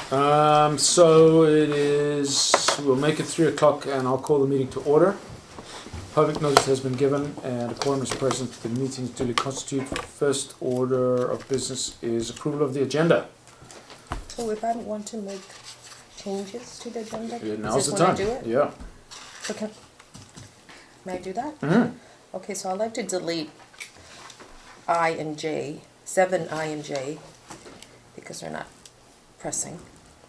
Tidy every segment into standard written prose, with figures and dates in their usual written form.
So it is, we'll make it 3 o'clock and I'll call the meeting to order. Public notice has been given and a quorum is present. The meeting is duly constituted. First order of business is approval of the agenda. So if I want to make changes to the agenda, Yeah, is now's this the when time. I do it? Yeah. Okay. May I do that? Mm-hmm. Okay, so I'd like to delete I and J, 7I and J, because they're not pressing.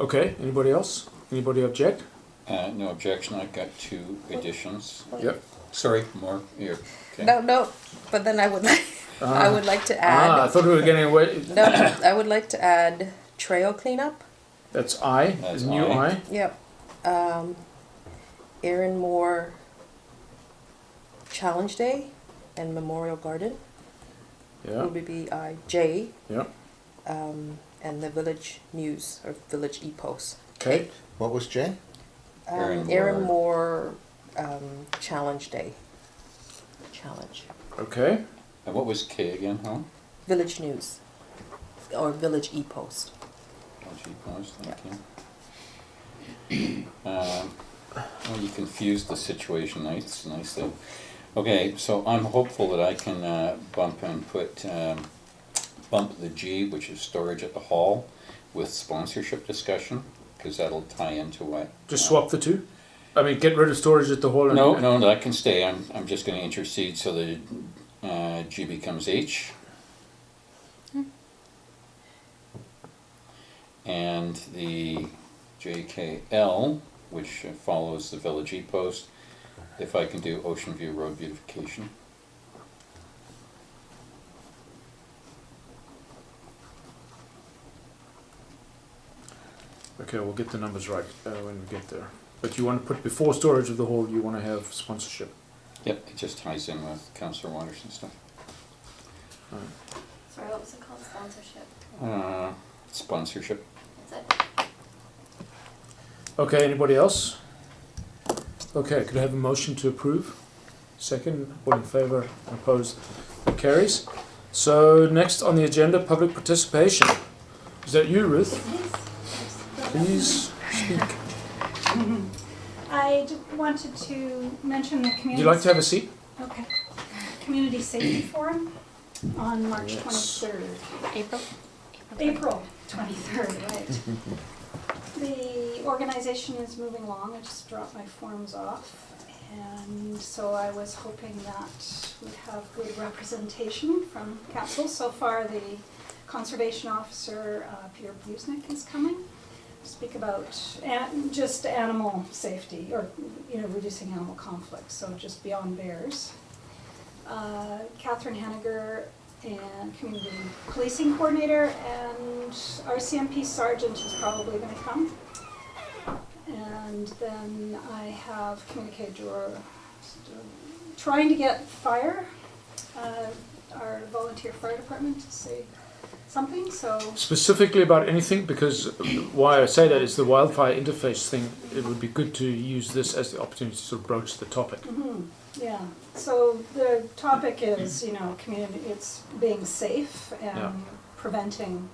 Okay, anybody else? Anybody object? No objection, I've got 2 additions. Yep. Sorry, more, here, okay. No, but then I would like, I would like to add. I thought we were getting away. No, I would like to add trail cleanup. That's I, That's new I. I. Yep. Aaron Moore Challenge Day and Memorial Garden. Yeah, Would be J. yeah. And the Village News or Village E-Post. Okay. What was J? Aaron Moore Challenge Day. Challenge. Okay. And what was K again, huh? Village News or Village E-Post. LG Post, thank you. Well, you confused the situation nicely. Okay, so I'm hopeful that I can bump the G, which is storage at the hall, with sponsorship discussion, because that'll tie into what. Just swap the two? I mean, get rid of storage at the hall. No, that can stay. I'm just going to intercede so that G becomes H. And the JKL, which follows the Village E-Post, if I can do Ocean View Road beautification. Okay, we'll get the numbers right when we get there. But you want to put before storage of the hall, you want to have sponsorship. Yep, it just ties in with Councillor Waters and stuff. Sorry, what was it called? Sponsorship. Sponsorship. That's it. Okay, anybody else? Okay, could I have a motion to approve? Second, all in favour, opposed, that carries. So next on the agenda, public participation. Is that you, Ruth? Please speak. I wanted to mention the community. Would you like to have a seat? Okay. Community Safety Forum on March Yes. 23rd. April. April 23rd, right. The organization is moving along. I just dropped my forms off. And so I was hoping that we'd have good representation from council. So far, the conservation officer, Peter Busnick, is coming to speak about just animal safety, or reducing animal conflict, so just beyond bears. Catherine Henniger, and community policing coordinator, and our CMP sergeant is probably going to come. And then I have communicator trying to get fire, our volunteer fire department, to say something. So Specifically about anything, because why I say that is the wildfire interface thing. It would be good to use this as the opportunity to sort of broach the topic. yeah. So the topic is, community. It's being safe and preventing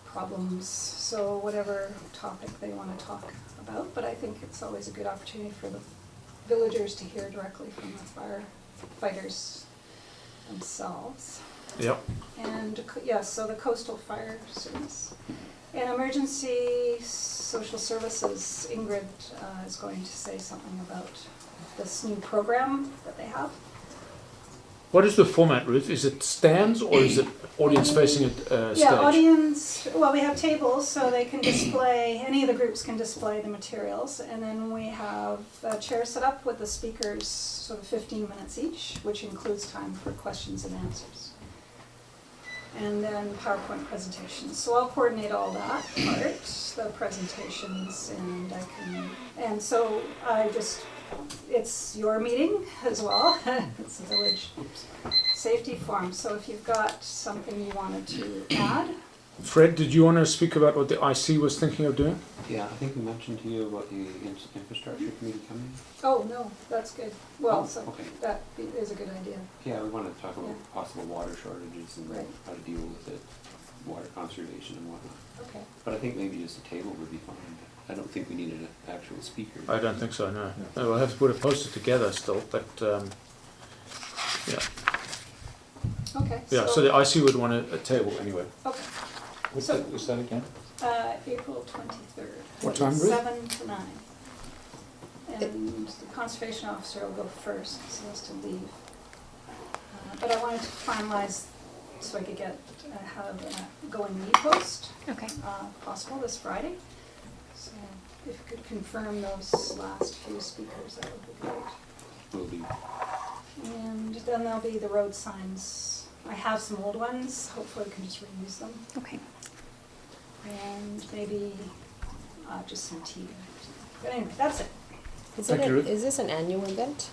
problems. So whatever topic they want to talk about, but I think it's always a good opportunity for the villagers to hear directly from the firefighters themselves. Yep. And so the Coastal Fire Service. And Emergency Social Services, Ingrid is going to say something about this new program that they have. What is the format, Ruth? Is it stands or is it audience facing stage? Yeah, audience, well, we have tables so they can display, any of the groups can display the materials. And then we have a chair set up with the speakers, sort of 15 minutes each, which includes time for questions and answers. And then PowerPoint presentations. So I'll coordinate all that part, the presentations, and so it's your meeting as well. It's a village safety forum. So if you've got something you wanted to add. Fred, did you want to speak about what the IC was thinking of doing? Yeah, I think we mentioned to you about the infrastructure committee coming. Oh, no, that's good. Well, Oh, so okay. that is a good idea. Yeah, we wanted to talk about Yeah. possible water shortages and Right. how to deal with it, water conservation and whatnot. Okay. But I think maybe just a table would be fine. I don't think we needed an actual speaker. I don't think so, no. No, we'll have to put a poster together still, but, yeah. Okay. Yeah, so the IC would want a table anyway. Okay. What's So- that, what's that again? April 23rd. What time, Ruth? 7 to 9. And the conservation officer will go first, so he has to leave. But I wanted to finalize so I could have a going me post, Okay. possible this Friday. So if you could confirm those last few speakers, that would be great. Will be. And then there'll be the road signs. I have some old ones, hopefully I can just reuse them. Okay. And maybe just some tea. But anyway, that's it. Thank you, Ruth. Is this an annual event?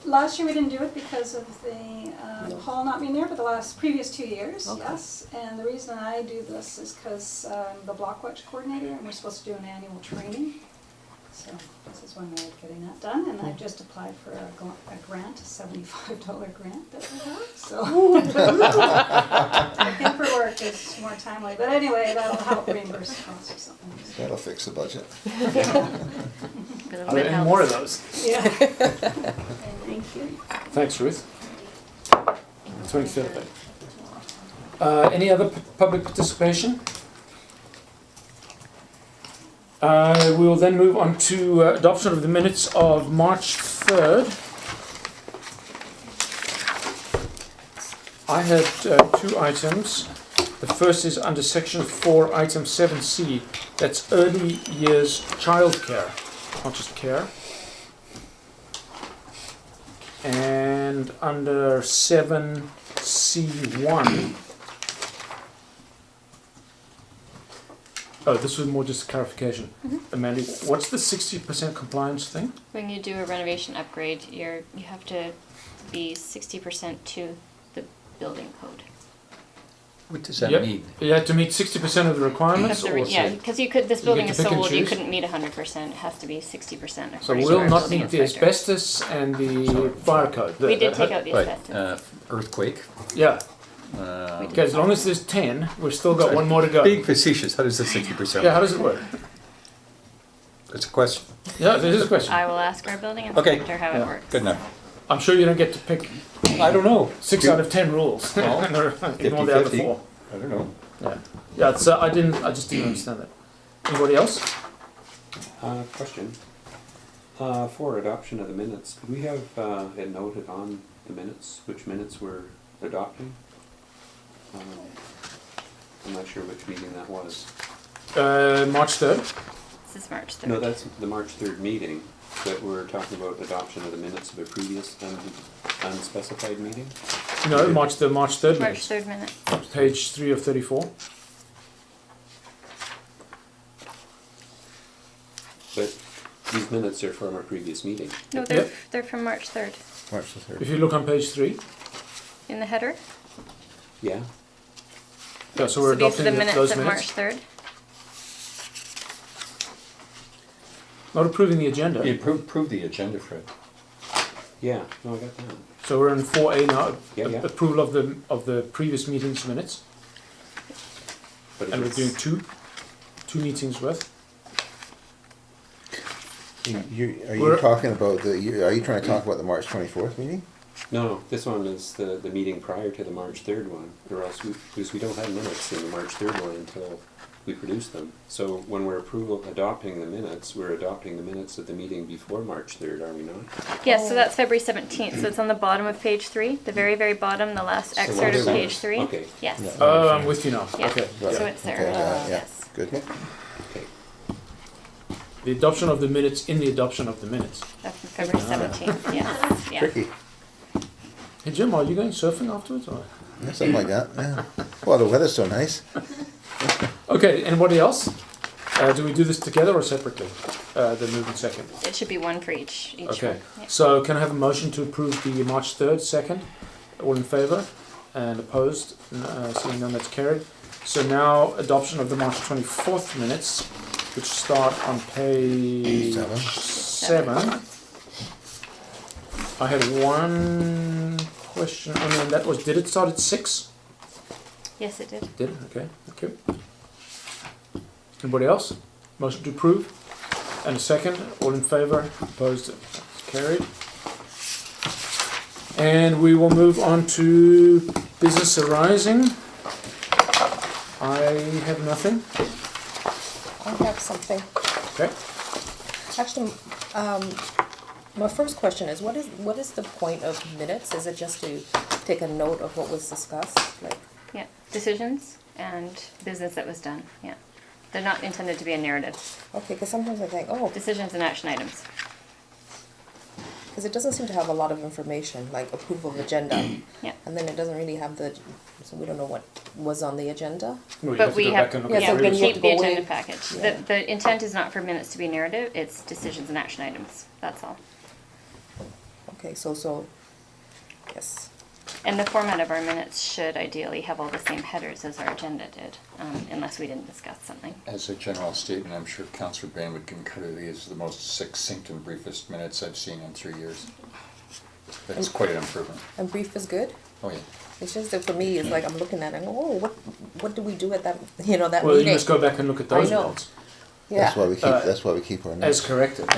Last year we didn't do it because of the hall not being there, but the previous 2 years, Okay. yes. And the reason I do this is because I'm the Block Watch coordinator and we're supposed to do an annual training. So this is one way of getting that done, and I've just applied for a grant, a $75 grant that we have, so. Paperwork is more timely, but anyway, that'll help reimburse the cost or something. That'll fix the budget. Are there any more of those? Yeah. Thank you. Thanks, Ruth. 23rd. Any other public participation? We will then move on to adoption of the minutes of March 3rd. I had 2 items. The first is under section 4, item 7C. That's early years childcare, not just care. And under 7C1. Oh, this was more just clarification. Amanda, what's the 60% compliance thing? When you do a renovation upgrade, you have to be 60% to the building code. What does that Yep. mean? You have to meet 60% of the requirements? You have to yeah, because this you building get is to pick so and old, you choose? couldn't meet 100%. It has to be 60%. So according to we'll our not building meet the inspector. asbestos and the fire code. We did take out the Right, asbestos. earthquake. Yeah, We did. okay, as long as there's 10, we've still got one more to go. Being facetious, how does the 60%? Yeah, how does it work? It's a question. Yeah, there is a question. I will ask our building Okay. inspector how Yeah. it works. Good enough. I'm sure you don't get to pick I don't know. 6 out of 10 rules. Well, in all the other 50-50. 4. I don't know. Yeah, yeah. It's, I just didn't understand that. Anybody else? Question. For adoption of the minutes, could we have it noted on the minutes, which minutes we're adopting? I'm not sure which meeting that was. March 3rd. This is March 3rd. No, that's the March 3rd meeting, but we're talking about adoption of the minutes of a previous unspecified meeting? No, the March 3rd March minutes. 3rd minute. Page 3 of 34. But these minutes are from our previous meeting. No, they're from March 3rd. March the 3rd. If you look on page 3. In the header. Yeah? Yeah, so we're these are adopting the minutes those of minutes. March 3rd. Not approving the agenda. You approved the agenda, Fred. Yeah, no, I got that. So we're in 4A now. Yeah, yeah. Approval of the previous meetings minutes. But if And we're it's- doing two meetings worth. Are We're- you talking about are you trying to talk about the March 24th meeting? No, this one is the meeting prior to the March 3rd one, or else because we don't have minutes in the March 3rd one until we produce them. So when we're adopting the minutes, we're adopting the minutes of the meeting before March 3rd, are we not? Yes, so that's February 17th. So it's on the bottom of page 3, the very, very bottom, the last So excerpt of that's- page 3. okay. Yes. Yeah. Oh, I'm with you now. Yeah. Okay. Right. So it's there. Okay, yeah. Yes. Good. Okay. The adoption of the minutes in the adoption of the minutes. That's from February 17th. Yes. Yeah. Tricky. Hey Jim, are you going surfing afterwards? Or? Yeah, something like that. Yeah. Well, the weather's so nice. Okay, anybody else? Do we do this together or separately? The move and second. It should be one for each Okay. one. Yeah. So can I have a motion to approve the March 3rd second? All in favour? And opposed? Seeing none, that's carried. So now adoption of the March 24th minutes, which start on page 7. I had one question. I mean, that was, did it start at 6? Yes, it did. Did it? Okay, thank you. Anybody else? Motion to approve? And a second, all in favour, opposed, carried. And we will move on to business arising. I have nothing. I have something. Okay. Actually, my first question is, what is the point of minutes? Is it just to take a note of what was discussed? Like, Yeah, decisions and business that was done, yeah. They're not intended to be a narrative. okay, because sometimes I think, oh, Decisions and action items. because it doesn't seem to have a lot of information, like approval of agenda. Yeah. And then it doesn't really have so we don't know what was on the agenda. Well, you But have to we go have, back and look Yeah, at yeah, so the we then you previous have keep to the go agenda in. package. Yeah. The intent is not for minutes to be narrative, it's decisions and action items, that's all. Okay, so, yes. And the format of our minutes should ideally have all the same headers as our agenda did, unless we didn't discuss something. As a general statement, I'm sure Councillor Bain would concur, these are the most succinct and briefest minutes I've seen in 3 years. That's quite an improvement. And brief is good? Oh, yeah. It's just that for me, it's like I'm looking at it and, oh, what do we do at that, that Well, you meeting? must go back and look at those I know. minutes. Yeah, That's why we keep our As notes. corrected.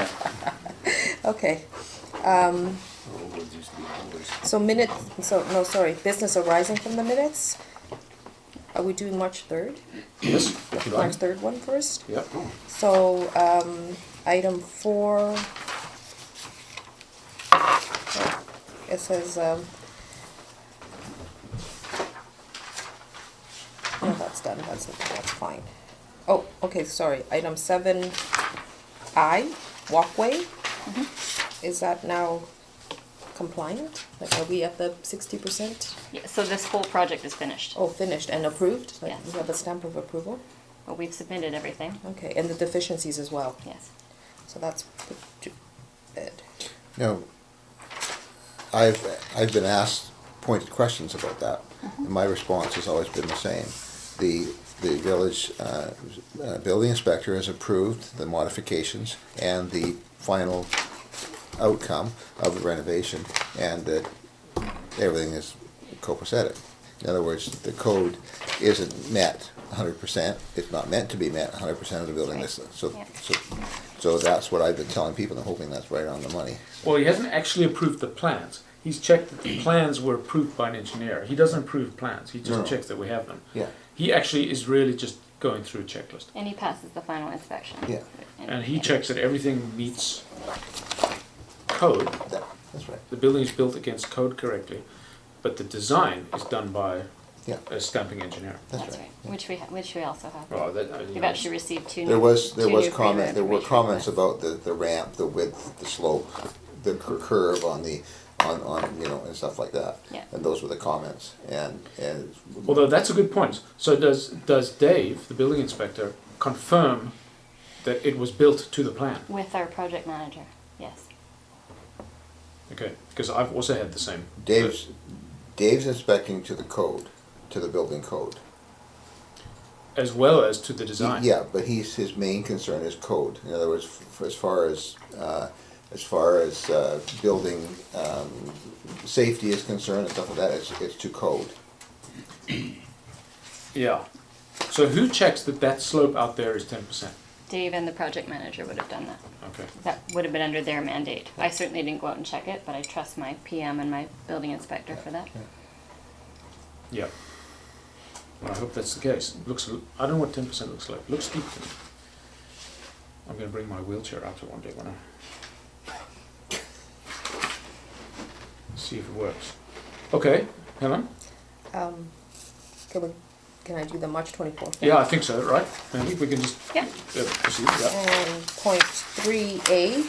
okay. Business arising from the minutes. Are we doing March 3rd? Yes, if you like. March 3rd one first? Yep. So, item 4, it says, no, that's done, that's fine. Oh, okay, sorry, item 7I, walkway. Is that now compliant? Like, are we at the 60%? Yeah, so this whole project is finished. Oh, finished and approved? Like, Yes. we have a stamp of approval? Well, we've submitted everything, Okay, and the deficiencies as well? yes. So that's put to bed. No, I've been asked pointed questions about that, and my response has always been the same. The village building inspector has approved the modifications and the final outcome of the renovation, and that everything is copacetic. In other words, the code isn't met 100%. It's not meant to be met 100% of the building. Right. So, Yeah. so that's what I've been telling people, and I'm hoping that's right on the money. Well, he hasn't actually approved the plans. He's checked that the plans were approved by an engineer. He doesn't approve plans. He just No. checks that we have them. Yeah. He actually is really just going through a checklist. And he passes the final inspection. Yeah. And he checks that everything meets code. That's right. The building is built against code correctly, but the design is done by Yeah. a stamping engineer. That's That's right. right, which we also have. Well, that, We've actually received two new. There was two new comment, there were information comments requests. about the ramp, the width, the slope, the curve on and stuff like that. Yeah. And those were the comments, and Although that's a good point. So does Dave, the building inspector, confirm that it was built to the plan? With our project manager, yes. Okay, because I've also had the same. Dave's inspecting to the code, to the building code. As well as to the design. Yeah, but his main concern is code. In other words, as far as building safety is concerned and stuff like that, it's to code. Yeah. So who checks that that slope out there is 10%? Dave and the project manager would have done that. Okay. That would have been under their mandate. I certainly didn't go out and check it, but I trust my PM and my building inspector for that. Yeah. Well, I hope that's the case. It looks. I don't know what 10% looks like. It looks steep to me. I'm going to bring my wheelchair out to one day when I see if it works. Okay, Helen. Can I do the March 24th? Yeah, I think so. Right? Maybe we can just Yeah. proceed. Yeah. And point 3A,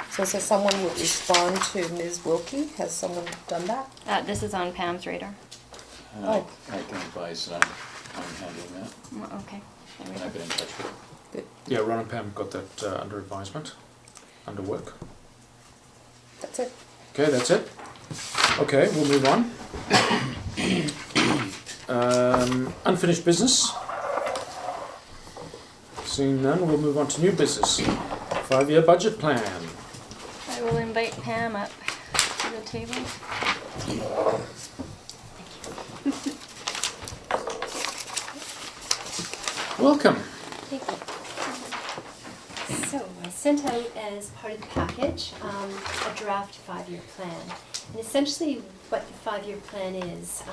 so it says someone would respond to Ms. Wilkie. Has someone done that? This is on Pam's radar. Oh. I can advise that I'm handling that, Oh, okay. There we and go. I've been in touch with her. Good. Yeah, Ron and Pam got that under advisement, under work. That's it. Okay, that's it. Okay, we'll move on. Unfinished business. Seeing none, we'll move on to new business. 5-year budget plan. I will invite Pam up to the table. Welcome. Thank you. So I sent out as part of the package a draft 5-year plan. And essentially what the 5-year plan is,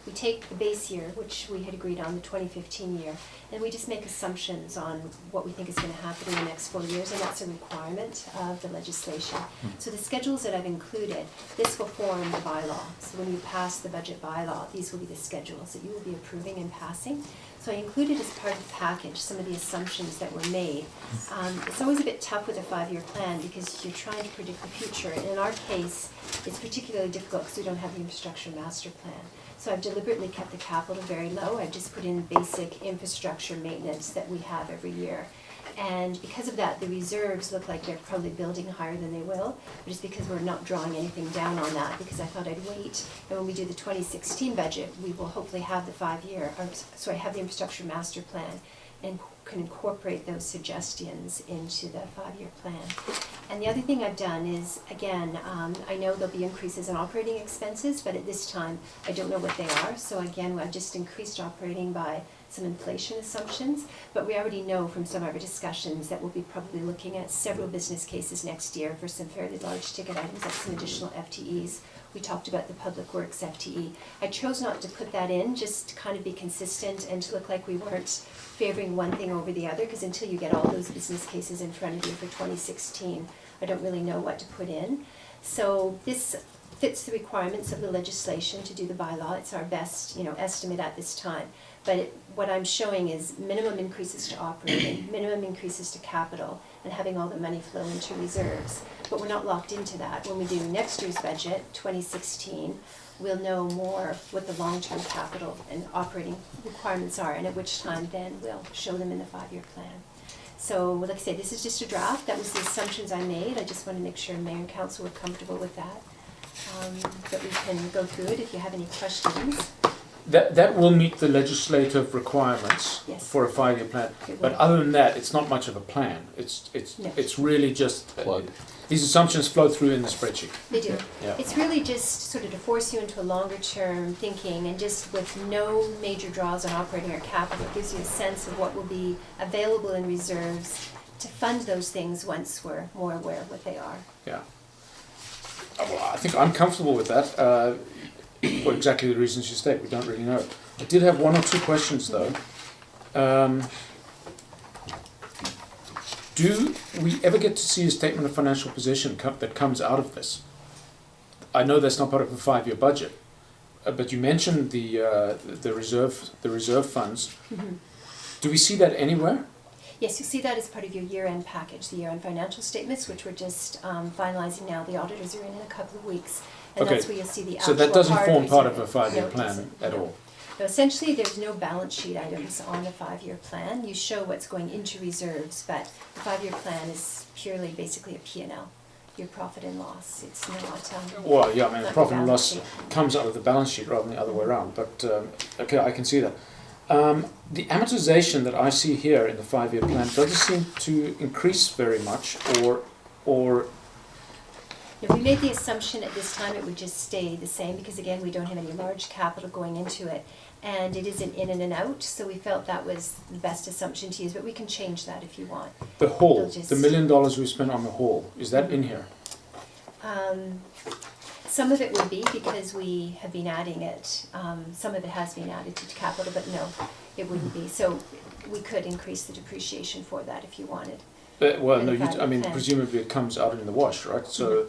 we take the base year, which we had agreed on, the 2015 year, and we just make assumptions on what we think is going to happen in the next 4 years, and that's a requirement of the legislation. So the schedules that I've included, this will form the bylaw. So when you pass the budget bylaw, these will be the schedules that you will be approving and passing. So I included as part of the package some of the assumptions that were made. It's always a bit tough with a 5-year plan because you're trying to predict the future. And in our case, it's particularly difficult because we don't have the infrastructure master plan. So I've deliberately kept the capital very low. I've just put in basic infrastructure maintenance that we have every year. And because of that, the reserves look like they're probably building higher than they will, but it's because we're not drawing anything down on that, because I thought I'd wait. And when we do the 2016 budget, we will hopefully have the 5-year, so I have the infrastructure master plan and can incorporate those suggestions into the 5-year plan. And the other thing I've done is, again, I know there'll be increases in operating expenses, but at this time, I don't know what they are. So again, I've just increased operating by some inflation assumptions, but we already know from some of our discussions that we'll be probably looking at several business cases next year for some fairly large ticket items, like some additional FTEs. We talked about the Public Works FTE. I chose not to put that in, just to kind of be consistent and to look like we weren't favoring one thing over the other, because until you get all those business cases in front of you for 2016, I don't really know what to put in. So this fits the requirements of the legislation to do the bylaw. It's our best, estimate at this time. But what I'm showing is minimum increases to operating, minimum increases to capital, and having all the money flow into reserves. But we're not locked into that. When we do next year's budget, 2016, we'll know more what the long-term capital and operating requirements are, and at which time then we'll show them in the 5-year plan. So, like I say, this is just a draft. That was the assumptions I made. I just want to make sure Mayor and Council were comfortable with that. But we can go through it if you have any questions. That will meet the legislative requirements Yes. for a 5-year plan. It But will. other than that, it's not much of a plan. No. It's really just Plug. these assumptions flow through in the spreadsheet. They do. Yeah. It's really just sort of to force you into a longer term thinking, and just with no major draws on operating or capital, it gives you a sense of what will be available in reserves to fund those things once we're more aware of what they are. Yeah. Well, I think I'm comfortable with that. For exactly the reasons you state, we don't really know. I did have 1 or 2 questions though. Do we ever get to see a statement of financial position that comes out of this? I know that's not part of a 5-year budget, but you mentioned the reserve funds. Mm-hmm. Do we see that anywhere? Yes, you'll see that as part of your year-end package, the year-end financial statements, which we're just finalizing now. The auditors are in a couple of weeks, and Okay. that's where you'll see the So actual that doesn't hard form part of reserve. a 5-year No, it plan doesn't. at No. all? No, essentially, there's no balance sheet items on the 5-year plan. You show what's going into reserves, but the 5-year plan is purely basically a P&L, your profit and loss. It's not. Well, yeah, I mean, not profit your and balance loss sheet. comes out of the balance sheet rather than the other way around, but, okay, I can see that. The amortization that I see here in the 5-year plan doesn't seem to increase very much, or If we made the assumption at this time it would just stay the same, because again, we don't have any large capital going into it, and it isn't in and an out, so we felt that was the best assumption to use, but we can change that if you want. the hall, They'll just- the $1 million we spent on the hall, is that in here? Some of it would be, because we have been adding it, some of it has been added to capital, but no, it wouldn't be. So we could increase the depreciation for that if you wanted. Well, In no, the 5-year plan. presumably it comes out in the wash, right? So,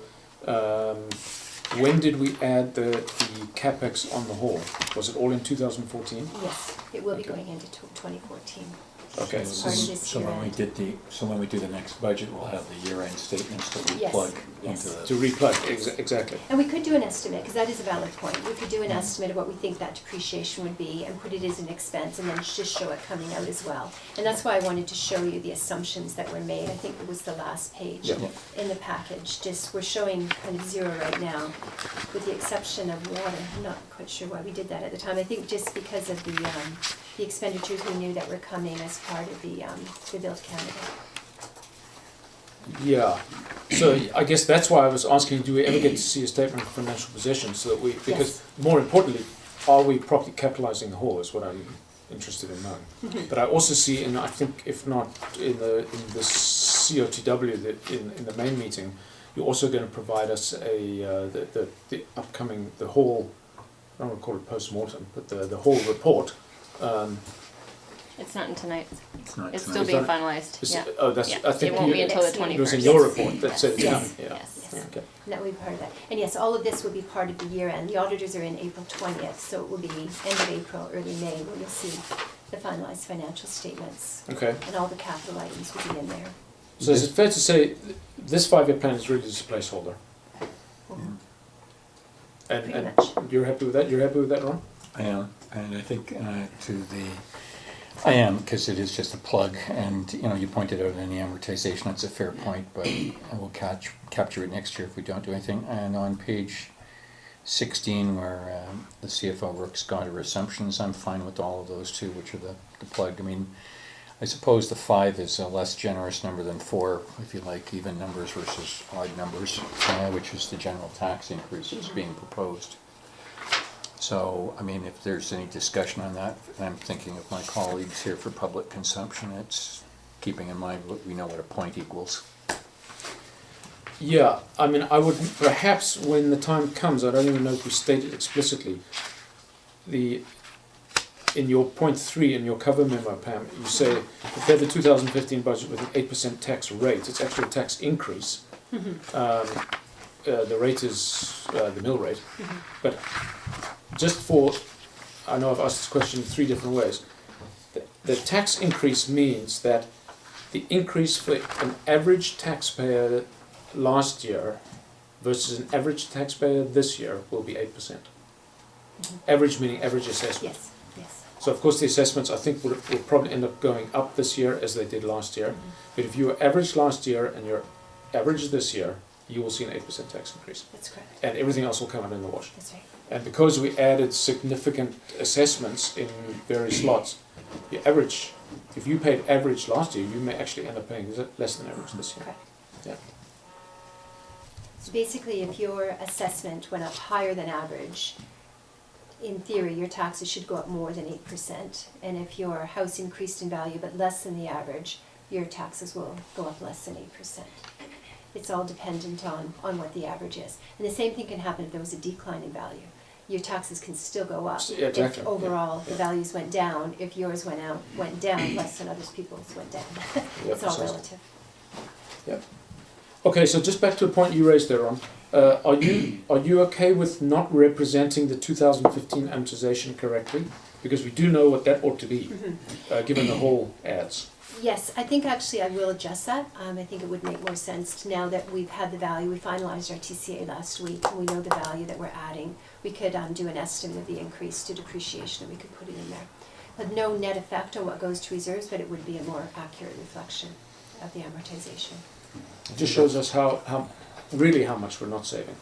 when did we add the CapEx on the hall? Was it all in 2014? Yes, it will be Okay. going into 2014. Okay, It's part of this So when we year-end. when we do the next budget, we'll have the year-end statements to Yes, replug yes. into to the. replug, exactly. And we could do an estimate, because that is a valid point. We could do an estimate of what we think that depreciation would be and put it as an expense, and then just show it coming out as well. And that's why I wanted to show you the assumptions that were made. I think it was the last page Yeah. in the package. Just, we're showing kind of zero right now, with the exception of water. I'm not quite sure why we did that at the time. I think just because of the expenditures we knew that were coming as part of the Rebuild Canada. Yeah, so I guess that's why I was asking, do we ever get to see a statement of financial position, so that we, because more importantly, are we properly capitalizing the hall is what I'm interested in knowing. But I also see, and I think if not in the COTW in the main meeting, you're also going to provide us the upcoming, the whole, I don't want to call it post-mortem, but the whole report. It's not in tonight. It's not It's tonight. still Is being that- finalized, Is yeah. it- oh, that's, Yeah. I think It won't be you, until the Next meeting. it was in 21st. your Yes. report that Yes. said it's Yes. coming, yeah. Yes. Yeah, okay. And that will be part of that. And yes, all of this will be part of the year end. The auditors are in April 20th, so it will be end of April, early May, where you'll see the finalized financial statements. Okay. And all the capital items will be in there. So is it fair to say this 5-year plan is really just a placeholder? And Pretty much. you're happy with that? You're happy with that, Ron? I am, and I think I am, because it is just a plug, and, you know, you pointed out any amortization, that's a fair point, but we'll capture it next year if we don't do anything. And on page 16, where the CFO works got her assumptions, I'm fine with all of those too, which are the plug. I mean, I suppose the 5 is a less generous number than 4, if you like, even numbers versus odd numbers, which is the general tax increases being proposed. So, I mean, if there's any discussion on that, I'm thinking of my colleagues here for public consumption, it's keeping in mind what we know what a point equals. Yeah, I mean, I would perhaps, when the time comes, I don't even know if we state it explicitly, in your point 3 in your cover memo, Pam, you say, prepare the 2015 budget with an 8% tax rate. It's actually a tax increase. The rate is the mill rate. But just for, I know I've asked this question in 3 different ways. The tax increase means that the increase for an average taxpayer last year versus an average taxpayer this year will be 8%. Average meaning average assessment. Yes, yes. So of course the assessments I think will probably end up going up this year as they did last year. But if you were average last year and you're average this year, you will see an 8% tax increase. That's correct. And everything else will come out in the wash. That's right. And because we added significant assessments in various lots, your average, if you paid average last year, you may actually end up paying less than average this year. Correct. Yeah. So basically, if your assessment went up higher than average, in theory, your taxes should go up more than 8%. And if your house increased in value but less than the average, your taxes will go up less than 8%. It's all dependent on what the average is. And the same thing can happen if there was a decline in value. Your taxes can still go up. Yeah, exactly. If overall the Yeah. values went down, if yours went down less than others people's went down. It's all precisely. relative. Yeah. Okay, so just back to a point you raised there, Ron. Are you okay with not representing the 2015 amortization correctly? Because we do know what that ought to be, given the whole ads. Yes, I think actually I will adjust that. I think it would make more sense now that we've had the value. We finalized our TCA last week, and we know the value that we're adding. We could do an estimate of the increase to depreciation, and we could put it in there. But no net effect on what goes to reserves, but it would be a more accurate reflection of the amortization. It just shows us how much we're not saving.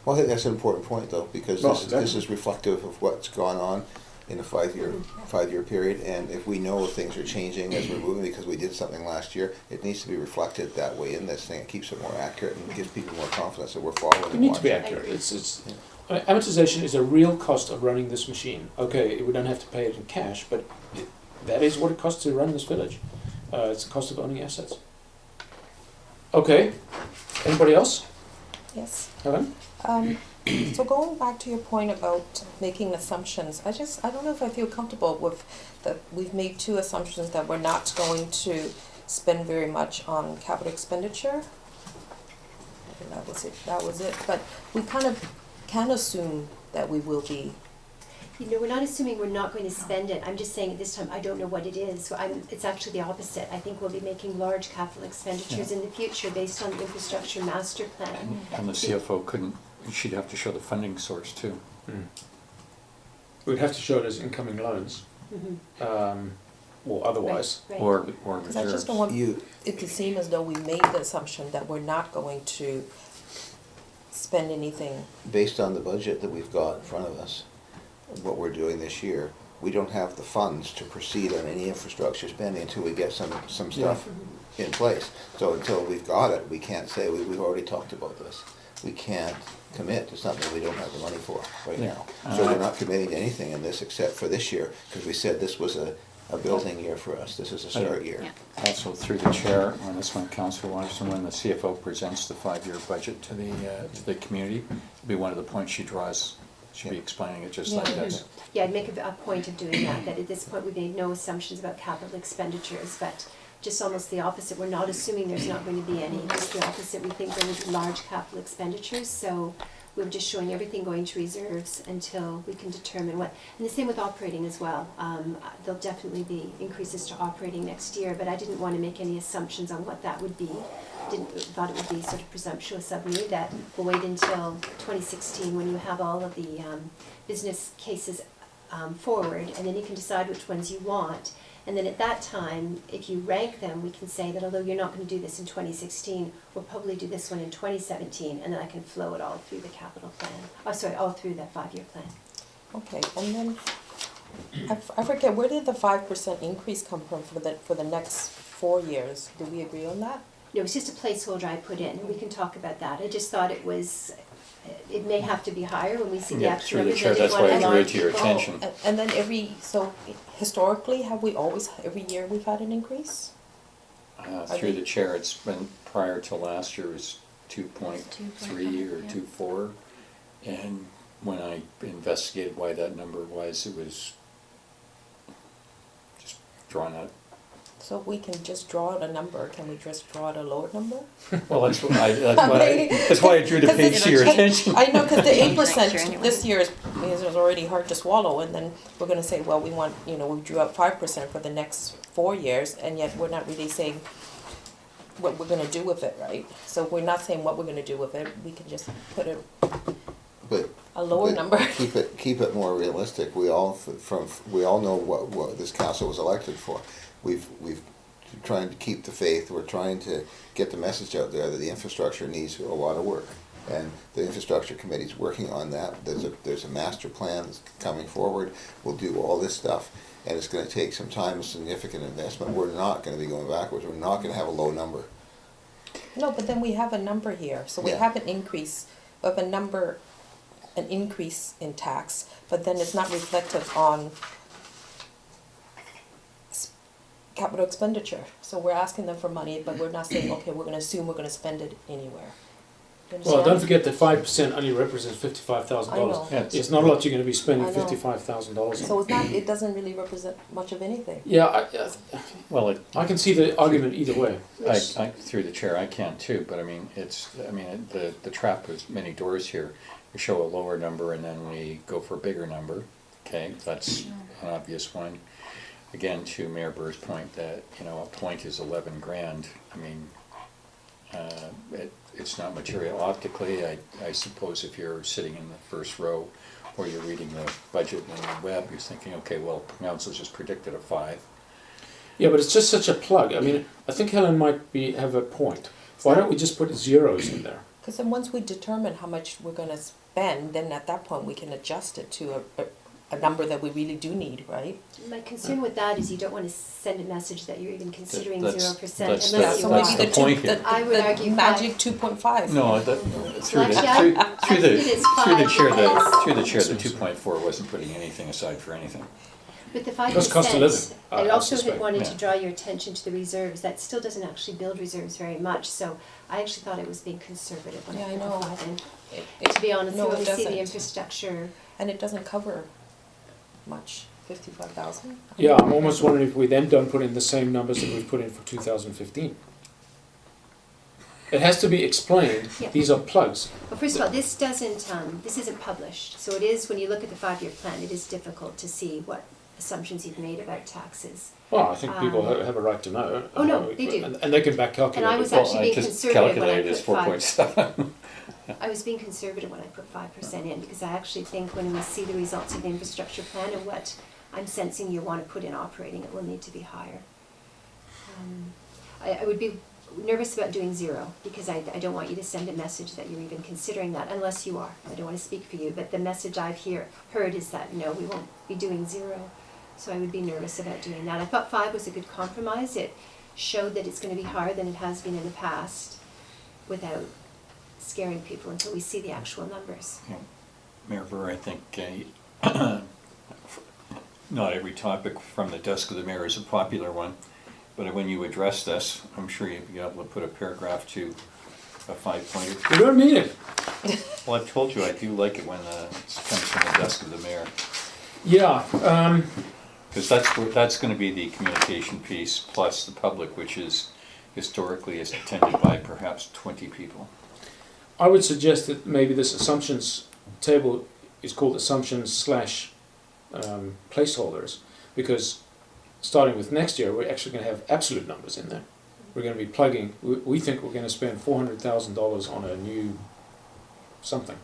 Well, I think that's an important point, though, because Well, this exactly. is reflective of what's gone on in a five-year period, and if we know things are changing as we're moving because we did something last year, it needs to be reflected that way in this thing. It keeps it more accurate and gives people more confidence that we're following. It and needs to be watching. accurate. I mean, amortization is a real cost of running this machine. Okay, we don't have to pay it in cash, but that is what it costs to run this village. It's the cost of owning assets. Okay, anybody else? Yes. Helen? So going back to your point about making assumptions, I don't know if I feel comfortable with that. We've made 2 assumptions that we're not going to spend very much on capital expenditure. I think that was it. But we kind of can assume that we will be. You know, we're not assuming we're not going to spend it. I'm just saying at this time, I don't know what it is. So it's actually the opposite. I think we'll be making large capital expenditures in the future based on the infrastructure master plan. And the CFO she'd have to show the funding source too. We'd have to show it as incoming loans, or otherwise. Right. Or Because I reserves. just don't want it to seem as though we made the assumption that we're not going to spend anything. Based on the budget that we've got in front of us, what we're doing this year, we don't have the funds to proceed on any infrastructure spending until we get some stuff in place. So until we've got it, we can't say, we've already talked about this. We can't commit to something we don't have the money for right now. So we're not committing to anything in this except for this year, because we said this was a a building year for us. This is a start year. Yeah. Also, through the chair, on this one, Councillor Watterson, when the CFO presents the 5-year budget to the community, it'll be one of the points she draws. She'll be explaining it just like this. Yeah, I'd make a point of doing that, that at this point we've made no assumptions about capital expenditures, but just almost the opposite. We're not assuming there's not going to be any, just the opposite. We think there will be large capital expenditures, so we're just showing everything going to reserves until we can determine what, and the same with operating as well. There'll definitely be increases to operating next year, but I didn't want to make any assumptions on what that would be. Thought it would be sort of presumptuous of me that we'll wait until 2016 when you have all of the business cases forward, and then you can decide which ones you want. And then at that time, if you rank them, we can say that although you're not going to do this in 2016, we'll probably do this one in 2017, and then I can flow it all through the capital plan. Oh, sorry, all through that 5-year plan. Okay, and then, I forget, where did the 5% increase come from for the next 4 years? Do we agree on that? No, it's just a placeholder I put in, and we can talk about that. I just thought it was, it may have to be higher when we see the Yeah, actual through the numbers. chair, I didn't that's why want I to drew alarm it to your people. attention. And then so historically, have we always, every year we've had an increase? Through the chair, it's been, prior to last year, it was 2.3 or yeah. 2.4. And when I investigated why that number was, it was just drawn out. So we can just draw out a number, can we just draw out a lower number? Well, that's why I drew the page to your attention. I know, because the Change next 8% year anyway. this year is already hard to swallow, and then we're gonna say, well, we want, we drew out 5% for the next 4 years, and yet we're not really saying what we're gonna do with it, right? So we're not saying what we're gonna do with it, we can just put But a lower but number. keep it more realistic. We all know what this council was elected for. We've trying to keep the faith. We're trying to get the message out there that the infrastructure needs a lot of work, and the infrastructure committee's working on that. There's a master plan that's coming forward. We'll do all this stuff, and it's going to take some time and significant investment. We're not going to be going backwards. We're not going to have a low number. No, but then we have a number here, so we Yeah. have an increase of a number, an increase in tax, but then it's not reflective on capital expenditure. So we're asking them for money, but we're not saying, okay, we're gonna assume we're gonna spend it anywhere. You Well, don't understand? forget that 5% only represents $55,000. I know. Yeah, It's not a lot you're going to be spending I know. $55,000 So on. it's not, it doesn't really represent much of anything. Yeah, Well, I can see the argument either way. through the chair, I can too, but I mean, the trap is many doors here. We show a lower number and then we go for a bigger number, okay, that's an obvious one. Again, to Mayor Burr's point that, a point is 11 grand, I mean, it's not material optically. I suppose if you're sitting in the first row or you're reading the budget on the web, you're thinking, okay, well, council's just predicted a 5. Yeah, but it's just such a plug. I mean, I think Helen might have a point. Why don't we just put zeros in there? Because then once we determine how much we're gonna spend, then at that point we can adjust it to a number that we really do need, right? My concern with that is you don't want to send a message that you're even considering That's- 0% that's unless the- you that's are. the point here. I would argue magic 2.5. No, through Well, actually, I think it is through the 5 chair, because- through the chair, the 2.4 wasn't putting anything aside for anything. With the 5%, That's cost of living, I I also had suspect, wanted yeah. to draw your attention to the reserves. That still doesn't actually build reserves very much, so I actually thought I was being conservative when Yeah, I I put know. the 5 in. It, To be honest, no, when it we see the doesn't. infrastructure, And it doesn't cover much, 55,000. Yeah, I'm almost wondering if we then don't put in the same numbers that we've put in for 2015. It has to be explained. Yeah. These are plugs. well, first of all, this isn't published. So it is, when you look at the 5-year plan, it is difficult to see what assumptions you've made about taxes. Well, I think people Um, have a right to know. Oh, no, they do. And they can back calculate And I was it. actually Well, I being just conservative when I calculated it as put 4.7. I was being conservative when I put 5% in, because I actually think when we see the results of the infrastructure plan and what I'm sensing you want to put in operating, it will need to be higher. I would be nervous about doing 0, because I don't want you to send a message that you're even considering that, unless you are. I don't want to speak for you, but the message I've heard is that, no, we won't be doing 0. So I would be nervous about doing that. I thought 5 was a good compromise. It showed that it's going to be higher than it has been in the past, without scaring people until we see the actual numbers. Yeah. Mayor Burr, I think not every topic from the desk of the mayor is a popular one, but when you address this, I'm sure you'd be able to put a paragraph to a 5-pointer. We don't need it. Well, I've told you, I do like it when it comes from the desk of the mayor. Yeah, Because that's gonna be the communication piece plus the public, which is historically is attended by perhaps 20 people. I would suggest that maybe this assumptions table is called assumptions slash placeholders, because starting with next year, we're actually going to have absolute numbers in there. We're going to be plugging, we think we're going to spend $400,000 on a new something,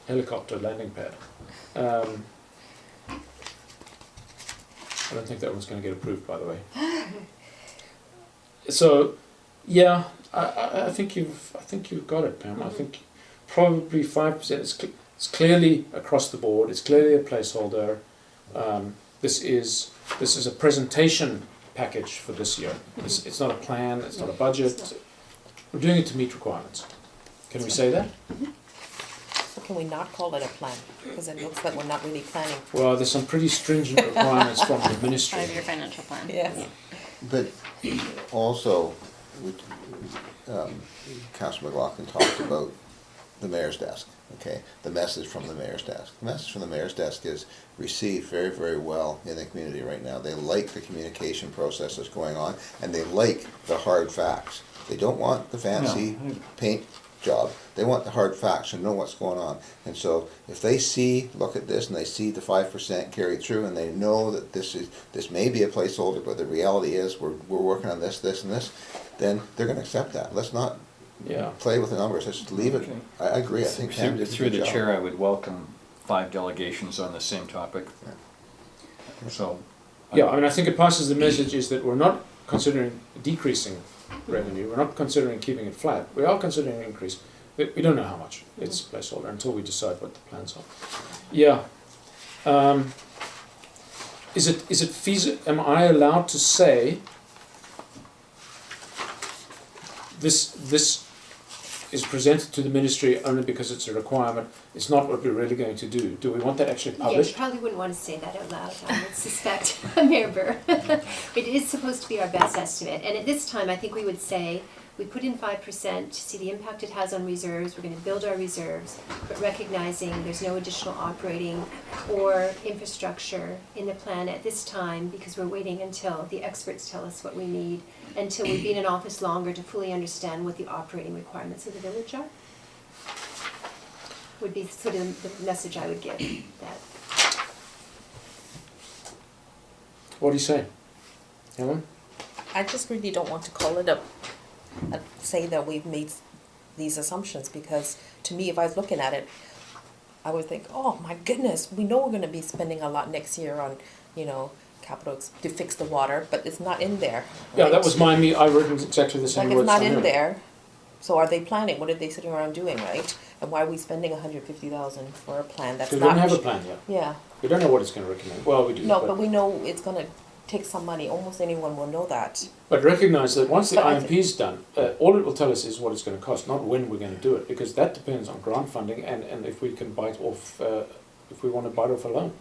helicopter landing pad. I don't think that one's going to get approved, by the way. So, yeah, I think you've got it, Pam. I think probably 5%. It's clearly across the board. It's clearly a placeholder. This is a presentation package for this year. It's not a plan. It's not a budget. We're doing it to meet requirements. Can we say that? Can we not call it a plan? Because it looks like we're not really planning. Well, there's some pretty stringent requirements from the ministry. 5-year financial plan. Yes. But also, Councillor McLaughlin talked about the mayor's desk, okay? The message from the mayor's desk. The message from the mayor's desk is received very, very well in the community right now. They like the communication process that's going on, and they like the hard facts. They don't want the fancy paint job. They want the hard facts and know what's going on. And so if they look at this and they see the 5% carry through, and they know that this may be a placeholder, but the reality is we're working on this, this, and this, then they're going to accept that. Let's not play with the numbers. Let's just leave it. Okay. I agree. I think Pam did a Through good the job. chair, I would welcome 5 delegations on the same topic. So. Yeah, I mean, I think it passes the message is that we're not considering decreasing revenue. We're not considering keeping it flat. We are considering an increase. But we don't know how much. It's a placeholder until we decide what the plans are. Yeah. Is it feasible? Am I allowed to say this is presented to the ministry only because it's a requirement? It's not what we're really going to do. Do we want that actually Yeah, you published? probably wouldn't want to say that out loud, I would suspect, Mayor Burr. It is supposed to be our best estimate, and at this time, I think we would say, we put in 5% to see the impact it has on reserves. We're going to build our reserves, but recognizing there's no additional operating or infrastructure in the plan at this time, because we're waiting until the experts tell us what we need, until we've been in office longer to fully understand what the operating requirements of the village are. Would be sort of the message I would give. That What do you say, Helen? I just really don't want to call it say that we've made these assumptions, because to me, if I was looking at it, I would think, oh my goodness, we know we're going to be spending a lot next year on, capital to fix the water, but it's not in there. Yeah, right? that was I wrote exactly the same Like, words. it's not from in her. there. So are they planning? What are they sitting around doing, right? And why are we spending $150,000 for a plan that's Because we not? don't have a plan yet. Yeah. We don't know what it's going to recommend. Well, we do. No, but we know it's going to take some money. Almost anyone will know that. But recognize that once the But I IMP is done, all it will tell us is what it's going to cost, not when we're going to do it, because that depends on grant funding and if we can bite off, if we want to bite off a loan.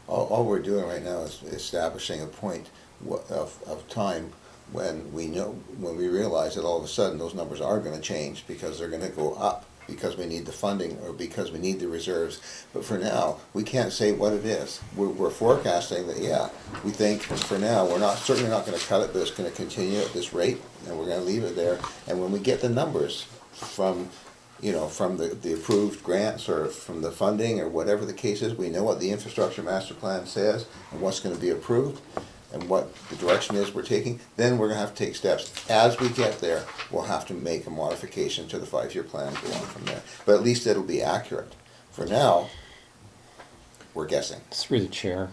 All we're doing right now is establishing a point of time when we realize that all of a sudden those numbers are going to change, because they're going to go up because we need the funding or because we need the reserves. But for now, we can't say what it is. We're forecasting that, we think for now we're certainly not going to cut it, but it's going to continue at this rate, and we're going to leave it there. And when we get the numbers from the approved grants or from the funding or whatever the case is, we know what the infrastructure master plan says and what's going to be approved and what the direction is we're taking, then we're going to have to take steps. As we get there, we'll have to make a modification to the 5-year plan and go on from there. But at least it'll be accurate. For now, we're guessing. Through the chair,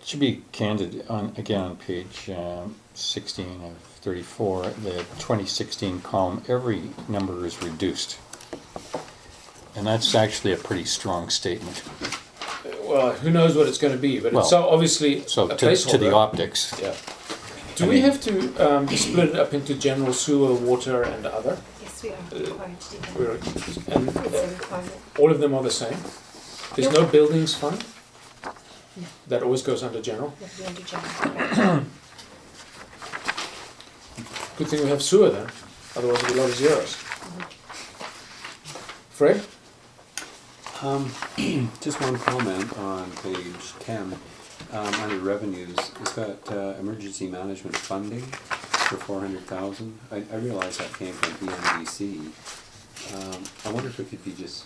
should be candid on page 16 of 34, the 2016 column, every number is reduced. And that's actually a pretty strong statement. Well, who knows what it's going to be, but it's so obviously So a to placeholder. the optics. Yeah. Do we have to split it up into general sewer, water, and other? yes, we are required to do that. And It's a requirement. all of them are the same? There's no buildings fund? No. That always goes under general? It'll be under general. Good thing we have sewer then, otherwise there'd be a lot of zeros. Fred? Just one comment on page 10, under revenues, it's got emergency management funding for 400,000. I realize that came from EMBC. I wonder if it could be just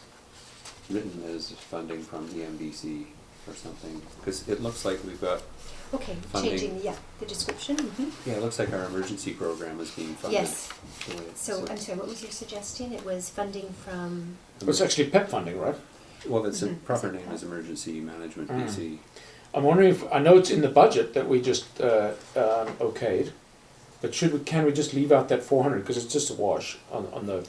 written as funding from EMBC or something, because it looks like we've got, Okay, Funding. changing, the description, yeah, it looks like our emergency program is being funded. Yes. the way it So, I'm says. sorry, what was your suggestion? It was funding from, Well, it's actually PEP funding, right? Well, its proper name is Emergency Management Mm. BC. I'm wondering if, I know it's in the budget that we just okayed, but can we just leave out that 400, because it's just a wash on the,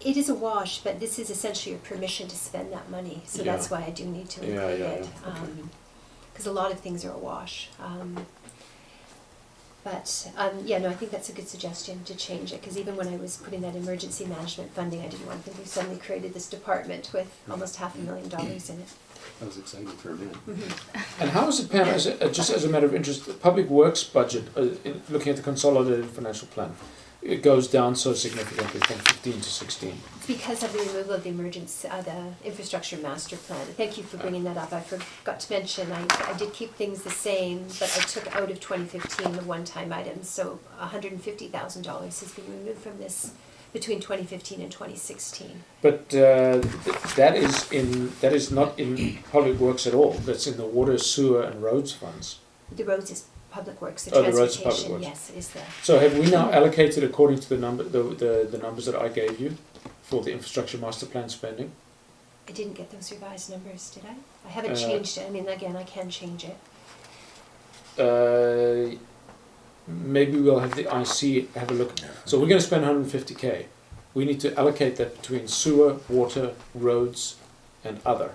it is a wash, but this is essentially your permission to spend that money, so Yeah. that's why I do need to Yeah, include yeah, it. yeah, okay. Because a lot of things are a wash. But, yeah, no, I think that's a good suggestion to change it, because even when I was putting that emergency management funding, I didn't want to think we suddenly created this department with almost $500,000 in it. I was excited for a minute. and how is it, Pam, just as a matter of interest, the Public Works budget, looking at the consolidated financial plan, it goes down so significantly from 15 to 16. It's because of the removal of the the infrastructure master plan. Thank you for bringing that up. I forgot to mention, I did keep things the same, but I took out of 2015 the one-time items, so $150,000 has been removed from this between 2015 and 2016. But that is not in Public Works at all, that's in the water, sewer and roads funds. The roads is public works, the Oh, the roads is public transportation, works. yes, is there. So have we now allocated according to the numbers that I gave you for the infrastructure master plan spending? I didn't get those revised numbers, did I? I haven't Uh, changed it. I mean, again, I can change it. Maybe we'll have the IC have a look. So we're going to spend 150K. We need to allocate that between sewer, water, roads, and other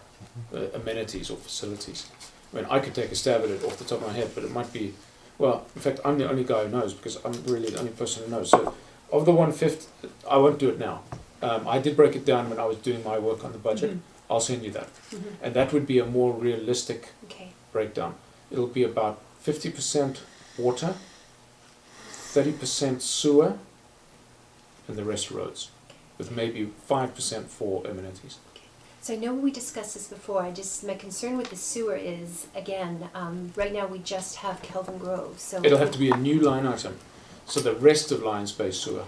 amenities or facilities. I mean, I could take a stab at it off the top of my head, but it might be, well, in fact, I'm the only guy who knows because I'm really the only person who knows. So of the 150, I won't do it now. I did break it down when I was doing my work on the budget. I'll send you that. And that would be a more realistic Okay. breakdown. It'll be about 50% water, 30% sewer, and the rest roads, with maybe 5% for amenities. So I know we discussed this before. My concern with the sewer is, again, right now we just have Kelvin Grove, so. It'll have to be a new line item, so the rest of Lions Bay sewer.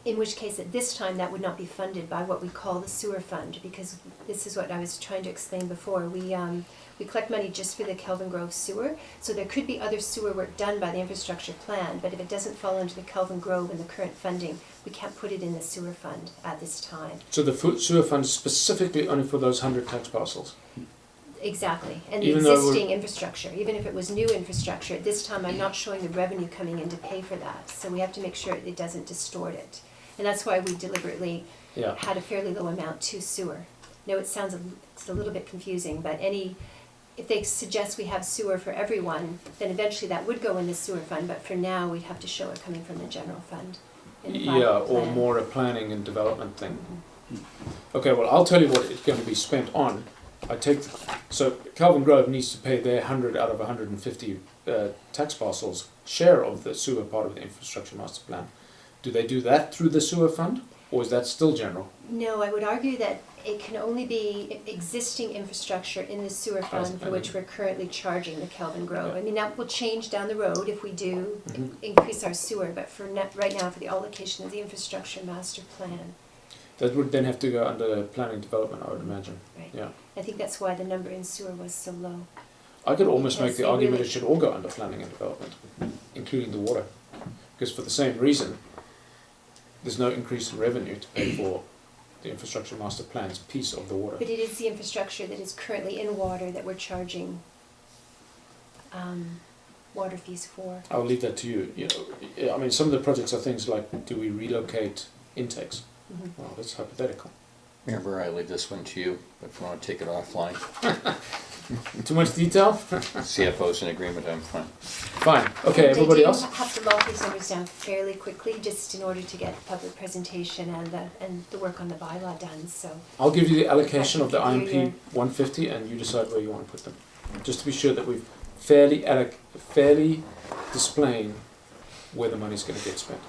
In which case, at this time, that would not be funded by what we call the sewer fund, because this is what I was trying to explain before. We collect money just for the Kelvin Grove sewer, so there could be other sewer work done by the infrastructure plan, but if it doesn't fall under the Kelvin Grove and the current funding, we can't put it in the sewer fund at this time. So the sewer fund is specifically only for those 100 tax parcels. Exactly, and the Even though existing infrastructure, even if it was new infrastructure, at this time, I'm not showing the revenue coming in to pay for that, so we have to make sure it doesn't distort it. And that's why we deliberately Yeah. had a fairly low amount to sewer. Now, it's a little bit confusing, but if they suggest we have sewer for everyone, then eventually that would go in the sewer fund, but for now, we'd have to show it coming from the general fund. in the Yeah, five-year or plan. more a planning and development thing. Okay, well, I'll tell you what it's going to be spent on. So Calvin Grove needs to pay their 100 out of 150 tax parcels share of the sewer part of the infrastructure master plan. Do they do that through the sewer fund, or is that still general? No, I would argue that it can only be existing infrastructure in the sewer fund for which we're currently charging the Kelvin Grove. I mean, that will change down the road if we do increase our sewer, but right now, for the allocation of the infrastructure master plan. That would then have to go under planning development, I would imagine. Right. Yeah. I think that's why the number in sewer was so low. I could almost make Because the they argument really- it should all go under planning and development, including the water. Because for the same reason, there's no increase in revenue to pay for the infrastructure master plan's piece of the water. But it is the infrastructure that is currently in water that we're charging water fees for. I'll leave that to you. I mean, some of the projects are things like, do we relocate intakes? Well, that's hypothetical. Remember, I leave this one to you, but if you want to take it offline, Too much detail? CFO's in agreement, I'm fine. Fine. Okay, everybody else? I do have to log these numbers down fairly quickly, just in order to get the public presentation and the work on the bylaw done, so. I'll give you the allocation of the Give you IMP 150 and you decide where you want to put them. just to be sure that we've fairly displaying where the money's going to get spent.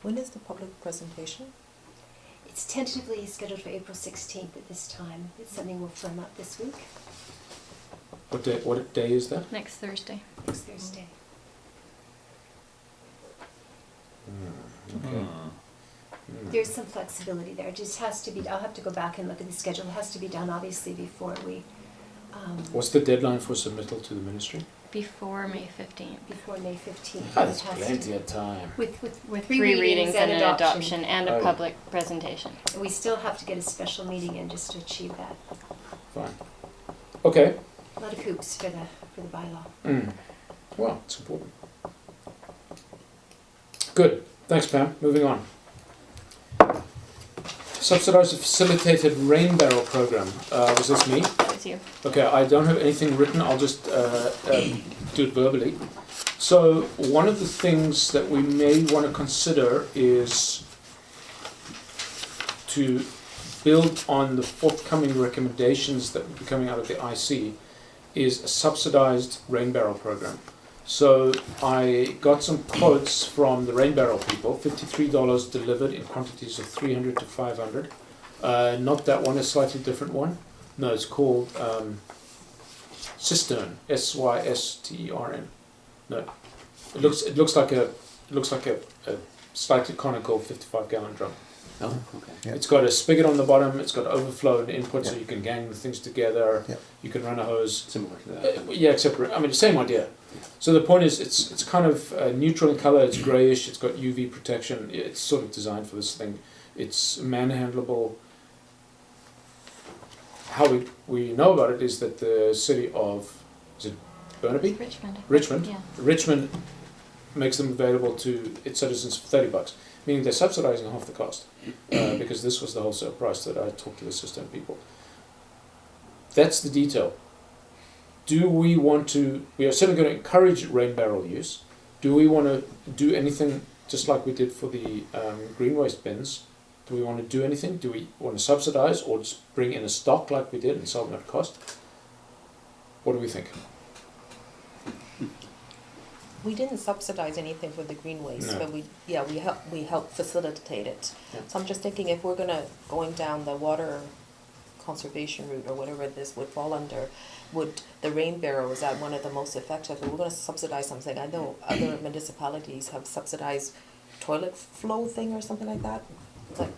When is the public presentation? It's tentatively scheduled for April 16th at this time. It's something we'll firm up this week, What day is that? Next Thursday. next Thursday. Okay. There's some flexibility there. It just has to be, I'll have to go back and look at the schedule. It has to be done obviously before we, What's the deadline for submittal to the ministry? Before May 15th. before May 15th. That's It has to- plenty of time. With With three three readings and an adoption and Oh, a yeah. public presentation. And we still have to get a special meeting in just to achieve that. Fine. Okay. A lot of hoops for the bylaw. Well, it's important. Good. Thanks, Pam. Moving on. Subsidized facilitated rain barrel program. Was this me? That was you. Okay, I don't have anything written. I'll just do it verbally. So one of the things that we may want to consider is to build on the forthcoming recommendations that will be coming out of the IC is a subsidized rain barrel program. So I got some quotes from the rain barrel people, $53 delivered in quantities of 300 to 500. Not that one, a slightly different one. No, it's called Cistern, Systern. No, it looks like a slightly conical 55-gallon drum. Oh, okay. Yeah. It's got a spigot on the bottom. It's got overflow and input, so Yeah. you can gang the things together. Yeah. You can run a hose. Similar to that. Yeah, except I mean, the same idea. So the point is, it's kind of neutral in color. It's grayish. It's got UV protection. It's sort of designed for this thing. It's manhandleable. How we know about it is that the city of, is it Burnaby? Richmond. Richmond. Yeah. Richmond makes them available to its citizens for $30, meaning they're subsidizing half the cost, because this was the wholesale price that I talked to the system people. That's the detail. Do we want to, we are certainly going to encourage rain barrel use. Do we want to do anything just like we did for the green waste bins? Do we want to do anything? Do we want to subsidize or just bring in a stock like we did and sell them at cost? What do we think? We didn't subsidize anything for the green waste, No. but we help facilitate it. Yeah. So I'm just thinking if we're going down the water conservation route or whatever this would fall under, would the rain barrel, is that one of the most effective? If we're gonna subsidize something, I know other municipalities have subsidized toilet flow thing or something like that. It's like,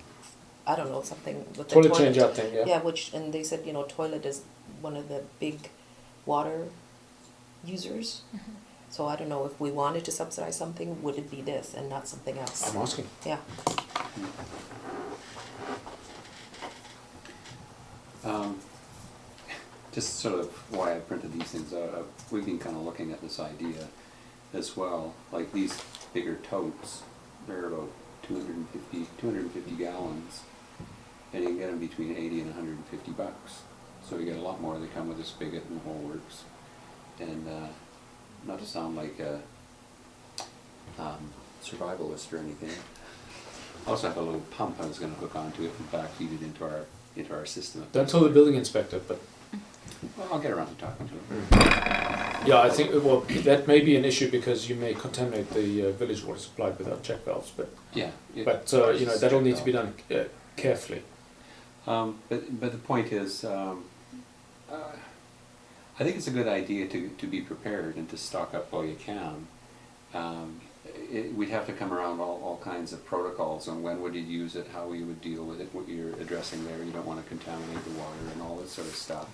I don't know, something with the Toilet change out thing, yeah. Yeah, and they said, toilet is one of the big water users. Mhm. So I don't know, if we wanted to subsidize something, would it be this and not something else? I'm asking. Yeah. Just sort of why I printed these things out, we've been kind of looking at this idea as well. Like these bigger totes, they're about 250 gallons, and you can get them between 80 and $150. So you get a lot more. They come with a spigot and the whole works. And not to sound like a survivalist or anything, I also have a little pump I was going to hook onto it and backfeed it into our system. Don't tell the building inspector, but Well, I'll get around to talking to him. yeah, I think, well, that may be an issue because you may contaminate the village water supply without check valves, but Yeah. that'll need to be done carefully. But the point is, I think it's a good idea to be prepared and to stock up while you can. We'd have to come around all kinds of protocols on when would you use it, how you would deal with it, what you're addressing there. You don't want to contaminate the water and all that sort of stuff.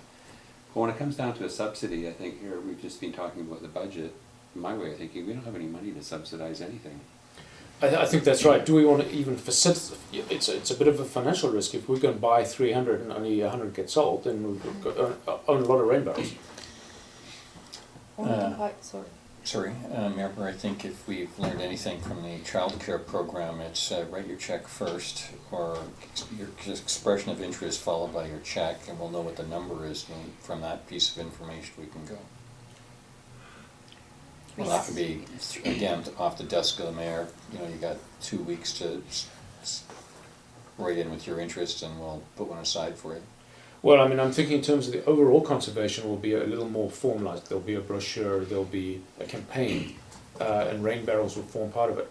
But when it comes down to a subsidy, I think here we've just been talking about the budget. My way of thinking, we don't have any money to subsidize anything. I think that's right. Do we want to even facilitate? It's a bit of a financial risk. If we're going to buy 300 and only 100 get sold, then we've got, own a lot of rain barrels. Sorry, Mayor, I think if we've learned anything from the child care program, it's write your check first, or your expression of interest followed by your check, and we'll know what the number is, and from that piece of information we can go. Well, that could be, again, off the desk of the mayor, you got 2 weeks to write in with your interest, and we'll put one aside for you. Well, I mean, I'm thinking in terms of the overall conservation will be a little more formalized. There'll be a brochure, there'll be a campaign, and rain barrels will form part of it.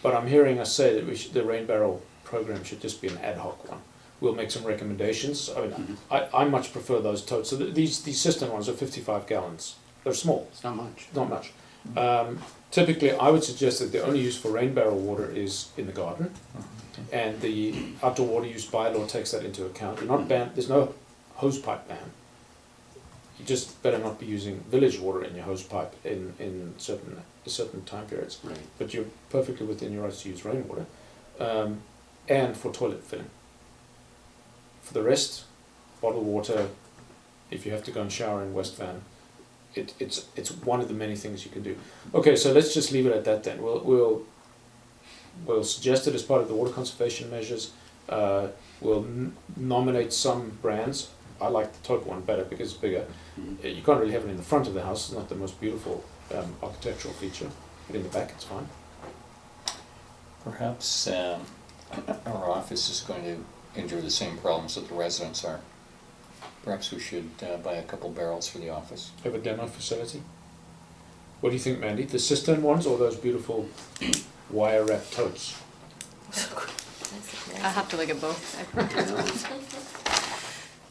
But I'm hearing us say that the rain barrel program should just be an ad hoc one. We'll make some recommendations. I mean, I much prefer those totes. So these cistern ones are 55 gallons. They're small. It's not much. Not much. Typically, I would suggest that the only use for rain barrel water is in the garden, and the outdoor water use bylaw takes that into account. You're not banned. There's no hose pipe ban. You just better not be using village water in your hose pipe in certain time periods. Right. But you're perfectly within your rights to use rainwater, and for toilet filling. For the rest, bottled water. If you have to go and shower in West Van, it's one of the many things you can do. Okay, so let's just leave it at that then. We'll suggest it as part of the water conservation measures. We'll nominate some brands. I like the tote one better because it's bigger. You can't really have it in the front of the house. It's not the most beautiful architectural feature, but in the back it's fine. Perhaps our office is going to endure the same problems that the residents are. Perhaps we should buy a couple barrels for the office. Have a demo facility. What do you think, Mandy? The cistern ones or those beautiful wire wrap totes? I'll have to look at both.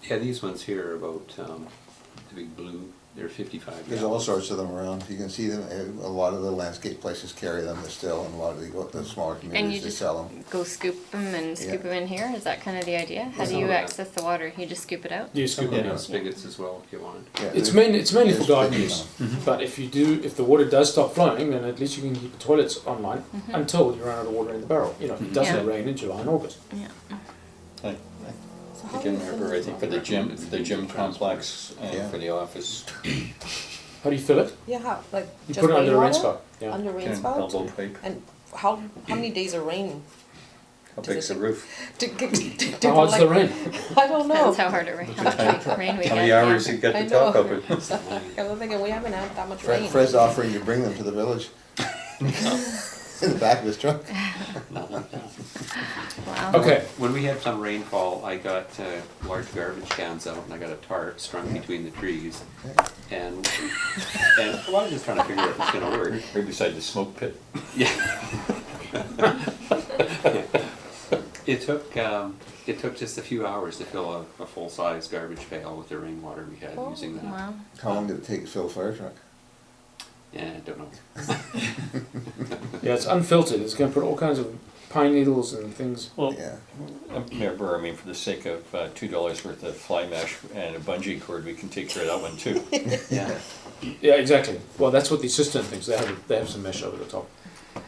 Yeah, these ones here are about the big blue. They're 55 There's all gallons. sorts of them around. You can see them, a lot of the landscape places carry them still, and a lot of the smaller And you communities, they just sell them. go scoop them and scoop Yeah. them in here? Is that kind of the idea? How do you access the water? You just scoop it out? Do you scoop Yeah, them out? spigots as well if you want. Yeah, It's there's- mainly for there's garden plenty use. of them. But if the water does stop flowing, then at least you can keep the toilets online until you run out of water in the barrel. You know, it doesn't Yeah. rain in July and August. Yeah. So how I can do you remember, I think for the gym complex Yeah. and for the office, How do you fill it? Yeah, how, like, You just put it under a rain rainwater? spout. Yeah. Under rain kind of spout? elbow pipe. And how many days of rain? How Does big's it the take- roof? How hard's the rain? I don't know. Depends how hard it rains. Rain we How get, many yeah. hours you got I the top know. open? I was thinking, we haven't had that much rain. Fred's offering to bring them to the village. In the back of his truck. Wow. Okay. When we had some rainfall, I got large garbage cans out and I got a tarp strung between the trees. And well, I was just trying to figure out if it's gonna work. Right beside the smoke pit. Yeah. It took just a few hours to fill a full-size garbage pail with the rainwater we had using that. Wow. How long did it take to fill a fire truck? Yeah, I don't know. Yeah, it's unfiltered. It's going to put all kinds of pine needles and things. Well, Yeah. remember, I mean, for the sake of $2 worth of fly mesh and a bungee cord, we can take care of that one too. Yeah. Yeah, exactly. Well, that's what these cistern things. They have some mesh over the top.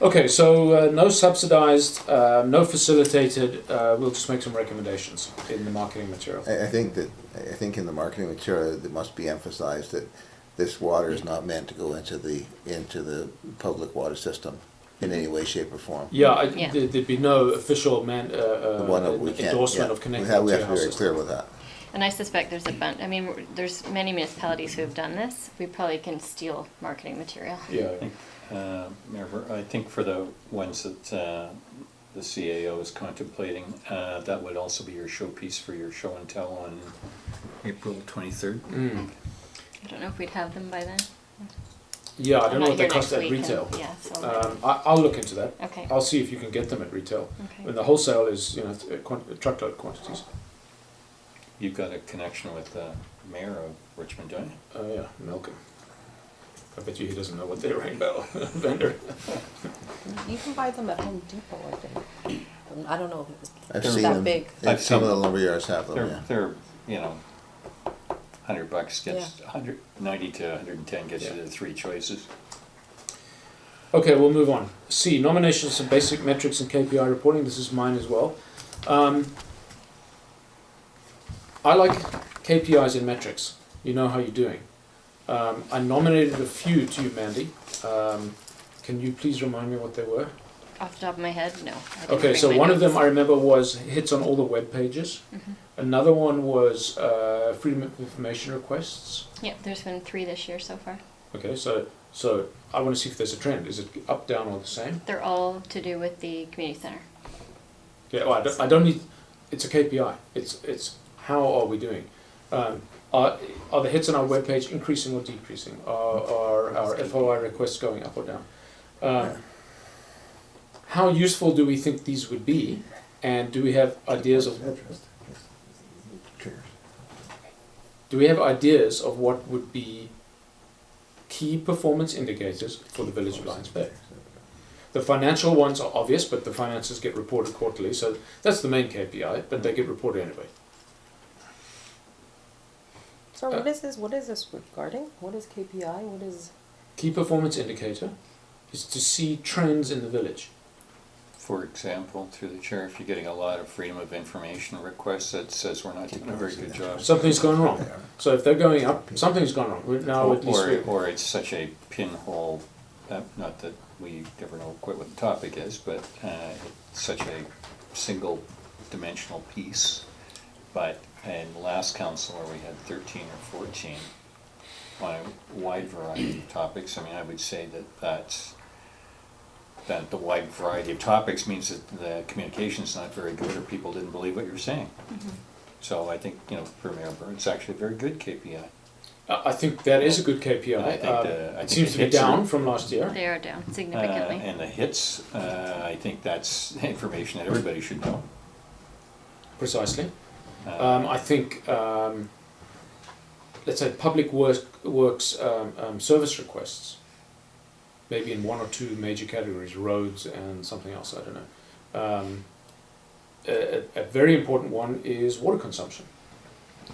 Okay, so no subsidized, no facilitated. We'll just make some recommendations in the marketing material. I think in the marketing material, it must be emphasized that this water is not meant to go into the public water system in any way, shape, or form. Yeah, Yeah. there'd be no official The one that we can't, endorsement yeah. of connecting We to have your to be very house clear system. with that. And I suspect there's a bunch, I mean, there's many municipalities who have done this. We probably can steal marketing material. Yeah. Remember, I think for the ones that the CAO is contemplating, that would also be your showpiece for your show and tell on April 23rd. Mm. I don't know if we'd have them by then. Yeah, I I'm don't know not what they here cost next at week, retail. and- Yeah, so, I'll look into that. okay, I'll see if you can get them at retail. okay. When the wholesale is, truckload quantities. You've got a connection with the mayor of Richmond, don't you? Oh yeah, Malcolm. I bet you he doesn't know what their rain barrel vendor. You can buy them at Home Depot, I think. I don't know if it's I've They're seen that them. big. I've Some seen of the lumberyards have them, yeah. They're, $100 gets, 190 to 110 gets you Yeah. the three choices. Okay, we'll move on. C, nominations of basic metrics and KPI reporting. This is mine as well. I like KPIs and metrics. You know how you're doing. I nominated a few to you, Mandy. Can you please remind me what they were? Off the top of my head, no. I didn't Okay, bring so my one of them notes. I remember was hits on all the web pages. Mhm. Another one was freedom of information requests. Yeah, there's been 3 this year so far. Okay, so I want to see if there's a trend. Is it up, down, or the same? They're all to do with the community center. Yeah, well, I don't need. It's a KPI. It's how are we doing? Are the hits on our webpage increasing or decreasing? Are our FOI requests going up or down? How useful do we think these would be? And do we have ideas of what would be key performance indicators for the Village of Lions Bay? The financial ones are obvious, but the finances get reported quarterly, so that's the main KPI, but they get reported anyway. So what is this? What is this regarding? What is KPI? What is? Key performance indicator is to see trends in the village. For example, through the chair, if you're getting a lot of freedom of information requests that says we're not doing a very good job. Something's gone wrong. So if they're going up, something's gone wrong. Now at least Or it's such a pinhole, not that we ever know quite what the topic is, but it's such a single dimensional piece. But in last council where we had 13 or 14 on a wide variety of topics, I mean, I would say that the wide variety of topics means that the communication's not very good or people didn't believe what you were saying. Mm-hmm. So I think, for Mayor Byrne, it's actually a very good KPI. I think that is a good KPI. I think it seems to be down from last year. They are down significantly. And the hits, I think that's information that everybody should know. Precisely. I think, let's say, public works service requests, maybe in one or two major categories, roads and something else, I don't know. A very important one is water consumption.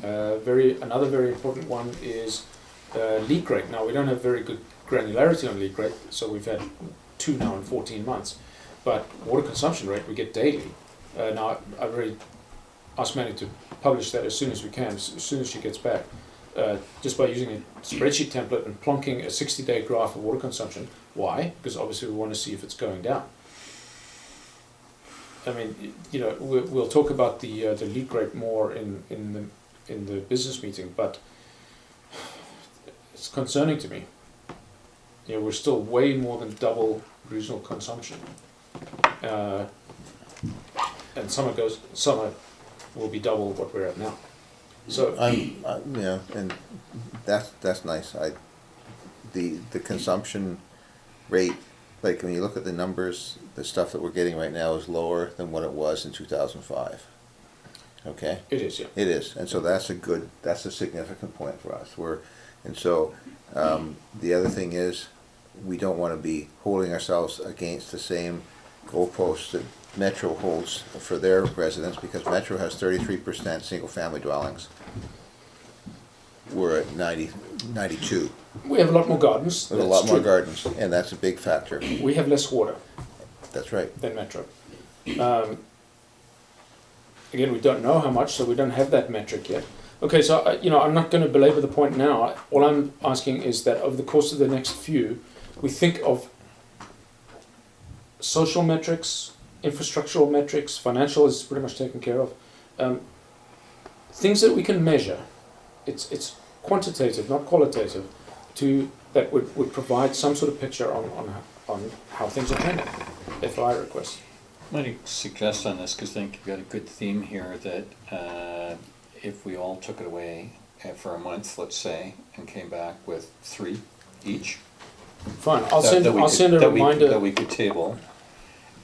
Another very important one is leak rate. Now, we don't have very good granularity on leak rate, so we've had 2 now in 14 months. But water consumption rate we get daily. Now, I've already asked Manny to publish that as soon as we can, as soon as she gets back. Just by using a spreadsheet template and plonking a 60-day graph of water consumption. Why? Because obviously we want to see if it's going down. I mean, we'll talk about the leak rate more in the business meeting, but it's concerning to me. We're still way more than double regional consumption, and summer will be double what we're at now. So and that's nice. The consumption rate, like when you look at the numbers, the stuff that we're getting right now is lower than what it was in 2005. Okay. It is, yeah. It is, and so that's a significant point for us. The other thing is, we don't want to be holding ourselves against the same goalposts that Metro holds for their residents, because Metro has 33% single-family dwellings. We're at 92. We have a lot more gardens. There's a lot more gardens, and that's a big factor. We have less water. That's right. Than Metro. Again, we don't know how much, so we don't have that metric yet. Okay, so I'm not going to belabor the point now. All I'm asking is that over the course of the next few, we think of social metrics, infrastructural metrics, financial is pretty much taken care of. Things that we can measure. It's quantitative, not qualitative, that would provide some sort of picture on how things are trending. FI requests. Let me suggest on this, because I think you've got a good theme here, that if we all took it away for a month, let's say, and came back with 3 each. Fine, I'll send a reminder. That we could table,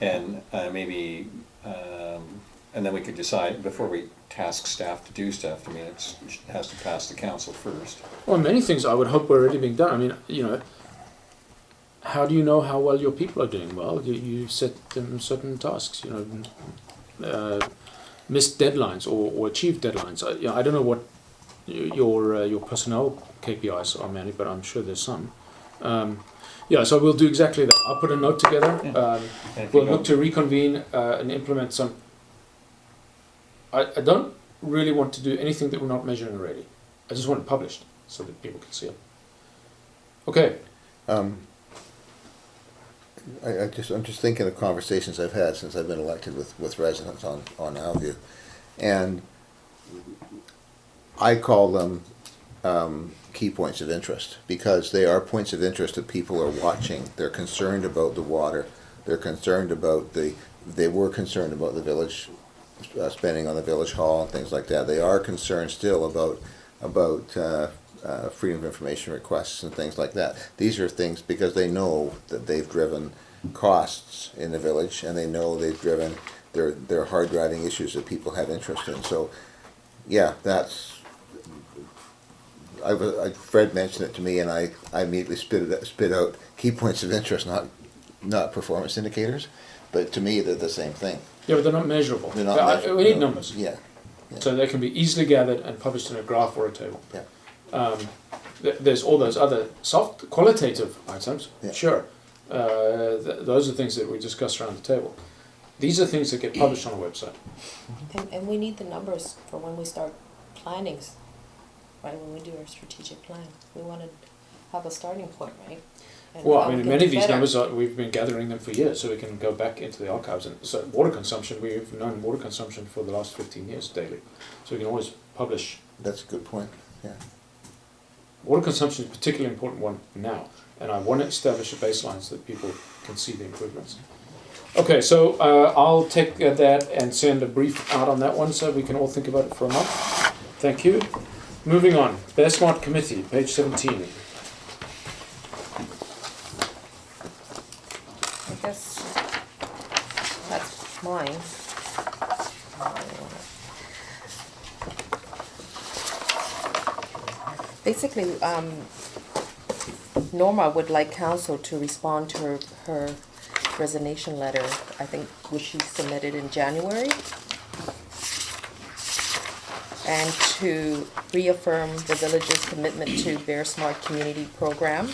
and maybe, and then we could decide before we task staff to do stuff. I mean, it has to pass the council first. Well, many things I would hope were already being done. I mean, how do you know how well your people are doing? Well, you set them certain tasks. Missed deadlines or achieved deadlines. I don't know what your personnel KPIs are, Manny, but I'm sure there's some. So we'll do exactly that. I'll put a note together. We'll look to reconvene and implement some. I don't really want to do anything that we're not measuring already. I just want it published so that people can see it. Okay. I'm just thinking of conversations I've had since I've been elected with residents on Alview, and I call them key points of interest, because they are points of interest that people are watching. They're concerned about the water. They're concerned about they were concerned about the village spending on the village hall and things like that. They are concerned still about about freedom of information requests and things like that. These are things because they know that they've driven costs in the village, and they know they've driven their hard driving issues that people have interest in. So, yeah, that's. Fred mentioned it to me, and I immediately spit out key points of interest, not performance indicators, but to me they're the same thing. Yeah, but they're not measurable. They're not measurable. We need numbers. Yeah. So they can be easily gathered and published in a graph or a table. Yeah. There's all those other soft qualitative items, Yeah. sure. Those are things that we discuss around the table. These are things that get published on a website. And we need the numbers for when we start planning, right, when we do our strategic plan. We want to have a starting point, right? And Well, how I we mean, can many do of these better. numbers we've been gathering them for years, so we can go back into the archives. And so water consumption, we've known water consumption for the last 15 years daily, so we can always publish. That's a good point. Yeah. Water consumption is a particularly important one now, and I want to establish a baseline so that people can see the improvements. Okay, so I'll take that and send a brief out on that one so we can all think about it for a month. Thank you. Moving on, Bear Smart Committee, page 17. I guess that's mine. Basically, Norma would like council to respond to her resignation letter, I think, which she submitted in January, and to reaffirm the village's commitment to Bear Smart Community Program.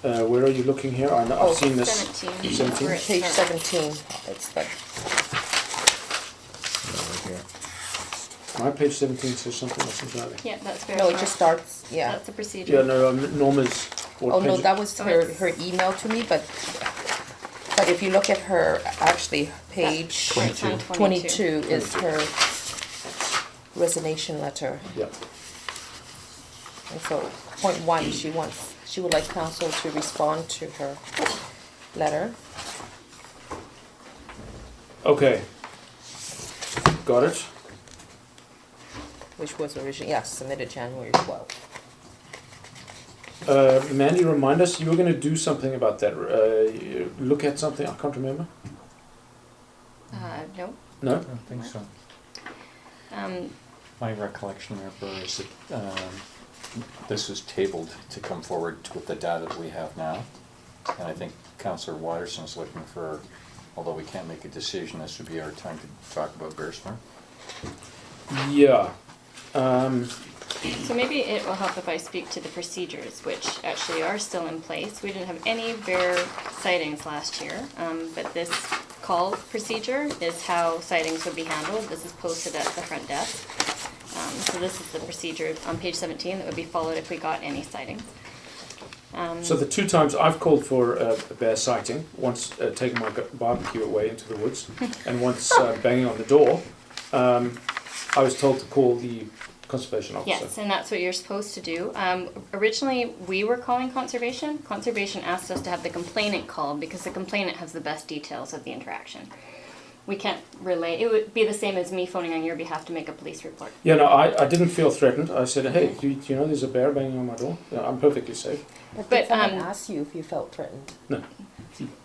Where are you looking here? I know, I've seen this. 17. 17? Where it Page starts. 17, it's like, My page 17 says something else entirely. Yeah, that's very no, it smart. just starts, yeah. That's the procedure. Yeah, no, Norma's. What Oh, no, page- that was her email to me, but if you look at her, actually, page That's on 22 is her resignation letter. Yeah. And so, point 1, she would like council to respond to her letter. Okay. Got it. Which was originally, submitted January 12th. Mandy, remind us, you were going to do something about that. Look at something, I can't remember. No. No? I don't think so. My recollection, therefore, is that this was tabled to come forward with the data that we have now. And I think Councillor Watterson's looking for, although we can't make a decision, this would be our time to talk about Bear Smart. Yeah. So maybe it will help if I speak to the procedures, which actually are still in place. We didn't have any bear sightings last year, but this call procedure is how sightings would be handled. This is posted at the front desk. So this is the procedure on page 17 that would be followed if we got any sightings. So the 2 times I've called for a bear sighting, once taking my barbecue away into the woods, and once banging on the door, I was told to call the conservation officer. Yes, and that's what you're supposed to do. Originally, we were calling conservation. Conservation asked us to have the complainant call because the complainant has the best details of the interaction. We can't relay. It would be the same as me phoning on your behalf to make a police report. Yeah, no, I didn't feel threatened. I said, hey, do you know there's a bear banging on my door? Yeah, I'm perfectly safe. But But, did someone um, ask you if you felt threatened? No.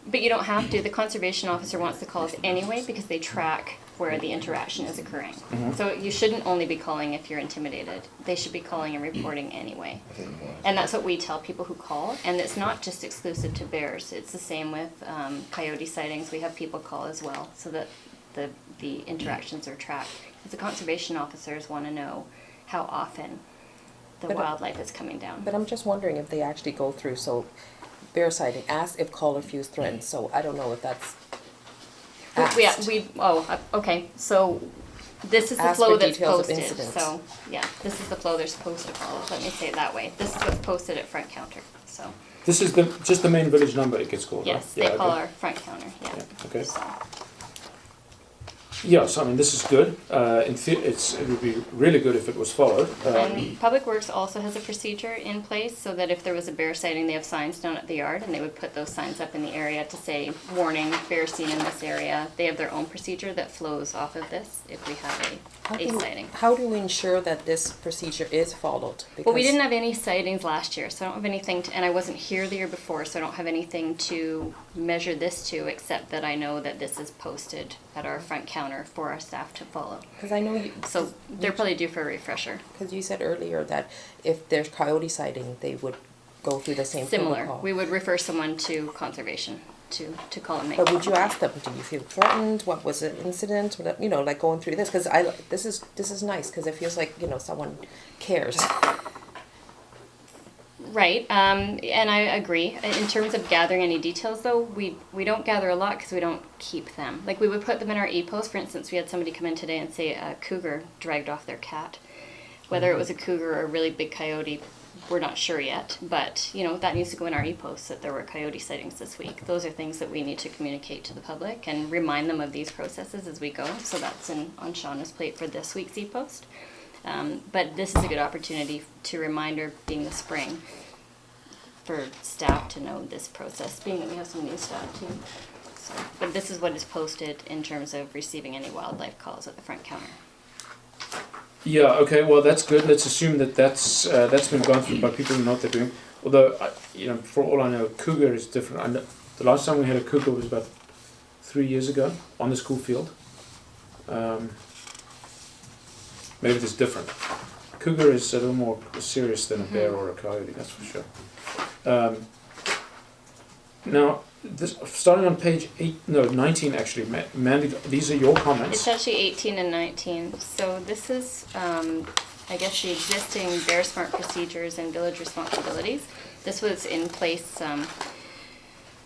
But you don't have to. The conservation officer wants to call us anyway because they track where the interaction is occurring. Mhm. So you shouldn't only be calling if you're intimidated. They should be calling and reporting anyway. And that's what we tell people who call. And it's not just exclusive to bears. It's the same with coyote sightings. We have people call as well so that the interactions are tracked. Because the conservation officers want to know how often the But- wildlife is coming down. But I'm just wondering if they actually go through, so bear sighting, ask if caller feels threatened, so I don't know if that's asked. Okay, so this is the Ask flow for that's details of posted, incidents. so, yeah, this is the flow they're supposed to follow, let me say it that way. This is what's posted at front counter, so, This is just the main village number it gets called, right? yes, they Yeah, call okay. our front counter, yeah. Yeah, okay. So, Yes, I mean, this is good. It would be really good if it was followed. And Public Works also has a procedure in place so that if there was a bear sighting, they have signs down at the yard and they would put those signs up in the area to say, warning, bear seen in this area. They have their own procedure that flows off of this if we have a sighting. How do we ensure that this procedure is followed? Well, we Because- didn't have any sightings last year, so I don't have anything to, and I wasn't here the year before, so I don't have anything to measure this to, except that I know that this is posted at our front counter for our staff to follow. Because I know you. So they're probably due for a refresher. Because you said earlier that if there's coyote sighting, they would go through the same Similar, protocol. we would refer someone to conservation to call and make. But would you ask them, do you feel threatened? What was the incident? You know, like going through this, because this is nice, because it feels like, you know, someone cares. Right, and I agree. In terms of gathering any details, though, we don't gather a lot because we don't keep them. Like, we would put them in our e-post. For instance, we had somebody come in today and say a cougar dragged off their cat. Whether it was a cougar or a really big coyote, we're not sure yet. But, you know, that needs to go in our e-post that there were coyote sightings this week. Those are things that we need to communicate to the public and remind them of these processes as we go. So that's on Shauna's plate for this week's e-post. But this is a good opportunity to remind her, being the spring, for staff to know this process, being that we have some new staff too. So, but this is what is posted in terms of receiving any wildlife calls at the front counter. Yeah, okay, well, that's good. Let's assume that that's been gone through by people who know what they're doing. Although, you know, for all I know, cougar is different. I know, the last time we had a cougar was about 3 years ago on the school field. Maybe it's different. Cougar is a little more serious than a bear or a coyote, that's for sure. Now, this, starting on page 19 actually, Mandy, these are your comments. It's actually 18 and 19. So this is, I guess, the existing Bear Smart procedures and village responsibilities. This was in place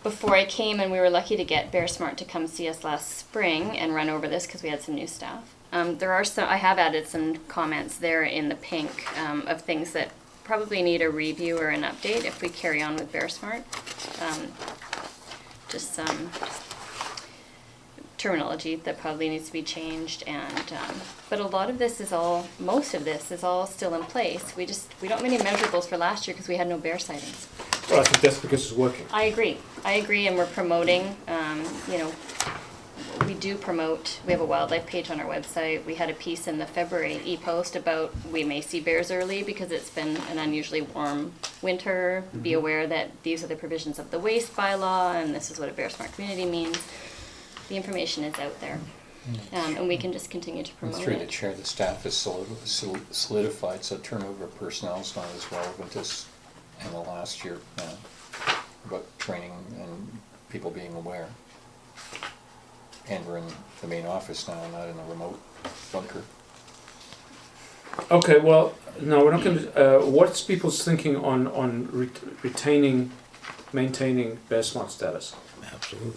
before I came, and we were lucky to get Bear Smart to come see us last spring and run over this because we had some new staff. There are some, I have added some comments there in the pink of things that probably need a review or an update if we carry on with Bear Smart. Just some terminology that probably needs to be changed, and but a lot of this is all, most of this is all still in place. We don't have any measurables for last year because we had no bear sightings. Well, I think that's because it's working. I agree, and we're promoting, you know, we do promote, we have a wildlife page on our website. We had a piece in the February e-post about we may see bears early because it's been an unusually warm winter. Be aware that these are the provisions of the waste bylaw and this is what a Bear Smart community means. The information is out there, and we can just continue to And promote through the it. chair, the staff is solidified, so turnover of personnel is not as relevant as in the last year about training and people being aware. And we're in the main office now, not in a remote bunker. Okay, well, no, we're not going to. What's people's thinking on retaining, maintaining Bear Smart status? Absolutely.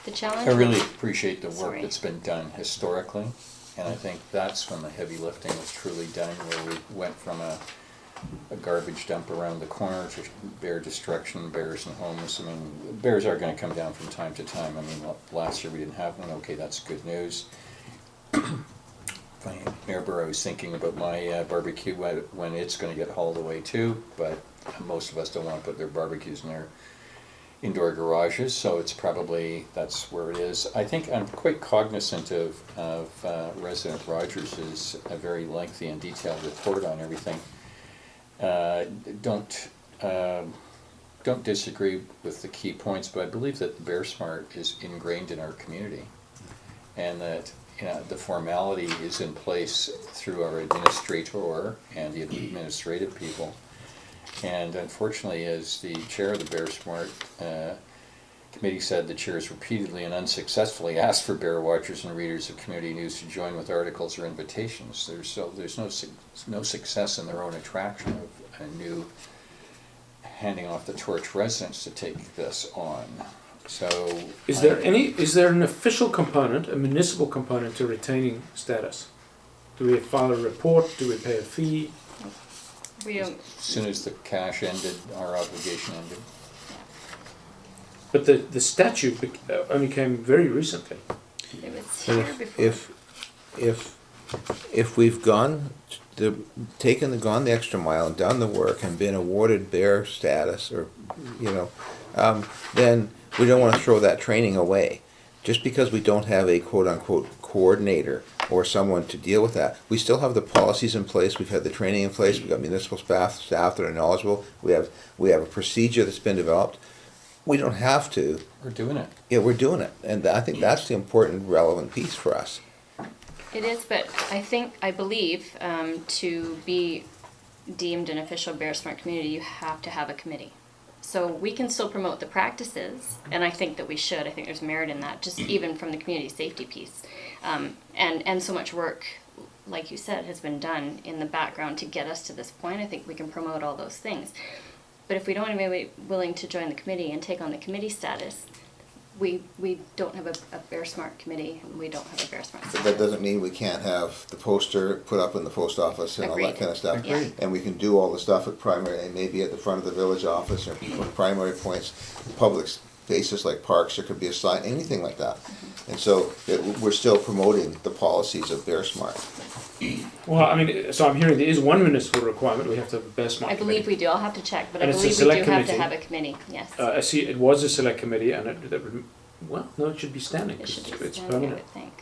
The challenge. I really appreciate the work Sorry. that's been done historically, and I think that's when the heavy lifting was truly done, where we went from a garbage dump around the corner to bear destruction, bears and homes. I mean, bears are going to come down from time to time. I mean, last year we didn't have one. Okay, that's good news. Funny, Mayor, I was thinking about my barbecue when it's going to get hauled away too, but most of us don't want to put their barbecues in their indoor garages, so it's probably, that's where it is. I think I'm quite cognizant of Resident Rogers' a very lengthy and detailed report on everything. Don't disagree with the key points, but I believe that Bear Smart is ingrained in our community, and that the formality is in place through our administrator and the administrative people. And unfortunately, as the chair of the Bear Smart committee said, the chair has repeatedly and unsuccessfully asked for bear watchers and readers of community news to join with articles or invitations. There's no success in their own attraction of a new handing off the torch residents to take this on. So Is there an official component, a municipal component to retaining status? Do we file a report? Do we pay a fee? We don't. as soon as the cash ended, our obligation ended. But the statute only came very recently. It was But here before. if we've gone gone the extra mile and done the work and been awarded bear status, or then we don't want to throw that training away. Just because we don't have a quote unquote coordinator or someone to deal with that, we still have the policies in place. We've had the training in place. We've got municipal staff that are knowledgeable. We have a procedure that's been developed. We don't have to. We're doing it. Yeah, we're doing it, and I think that's the important, relevant piece for us. It is, but I believe, to be deemed an official Bear Smart community, you have to have a committee. So we can still promote the practices, and I think that we should. I think there's merit in that, just even from the community safety piece. And so much work, like you said, has been done in the background to get us to this point. I think we can promote all those things. But if we don't want to be willing to join the committee and take on the committee status, we don't have a Bear Smart committee, and we don't have a Bear Smart But status. that doesn't mean we can't have the poster put up in the post office and all that Agreed. kind of stuff. Agreed. And we can do all the stuff at primary, and maybe at the front of the village office or primary points, public spaces like parks, there could be a sign, anything like that. And so we're still promoting the policies of Bear Smart. Well, I mean, so I'm hearing there is one municipal requirement. We have to have a Bear Smart I believe committee. we do. I'll have to check, but And I it's a believe we do select have to committee. have a committee, yes. I see it was a select committee, and it should be standing. It 'Cause should be it's standing, I permanent. would think.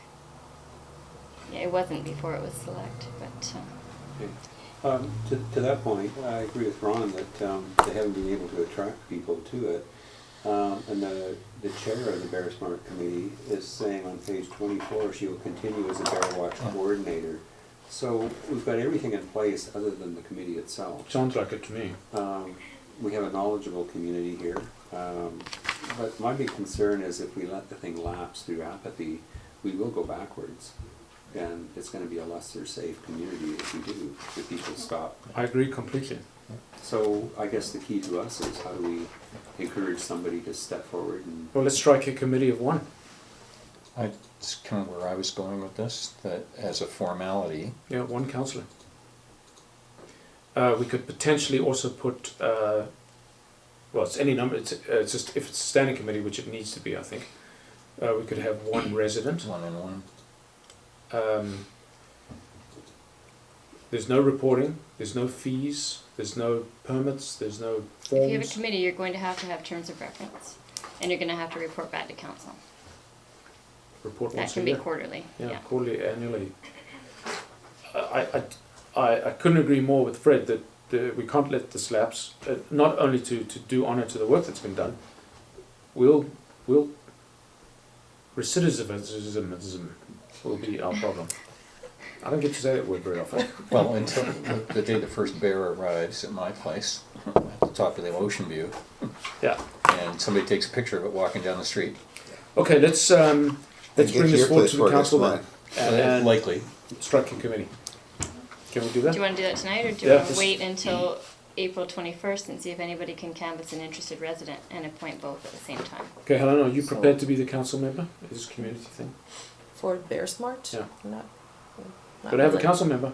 Yeah, it wasn't before it was select, but, To that point, I agree with Ron that they haven't been able to attract people to it. And the chair of the Bear Smart Committee is saying on page 24, she will continue as a Bear Watch coordinator. So we've got everything in place other than the committee itself. Sounds like it to me. We have a knowledgeable community here. But my big concern is if we let the thing lapse through apathy, we will go backwards. And it's going to be a lesser safe community if we do, if people stop. I agree completely. So I guess the key to us is how do we encourage somebody to step forward and Well, let's strike a committee of one. It's kind of where I was going with this, that as a formality, Yeah, one councillor. We could potentially also put, well, it's any number, it's just, if it's a standing committee, which it needs to be, I think, we could have one resident. one and one. There's no reporting, there's no fees, there's no permits, there's no if you have a forms. committee, you're going to have terms of reference, and you're gonna have to report back to council. Report That once a can be year. quarterly, Yeah, yeah. quarterly, annually. I couldn't agree more with Fred that we can't let this lapse, not only to do honour to the work that's been done, we'll recidivism will be our problem. I don't get to say that word very often. Well, until the day the first bear arrives at my place, at the top of the ocean view, Yeah. and somebody takes a picture of it walking down the street. Okay, let's Get bring to this your forward place to the first, council then, Mike. and Likely. strike a committee. Can we do that? Do you wanna do that tonight, or do you Yeah, wanna just- wait until April 21st and see if anybody can canvass an interested resident and appoint both at the same time? Okay, Helen, are you So- prepared to be the council member? Is this a community thing? For Bear Smart? Yeah. Not Gotta have a really. council member.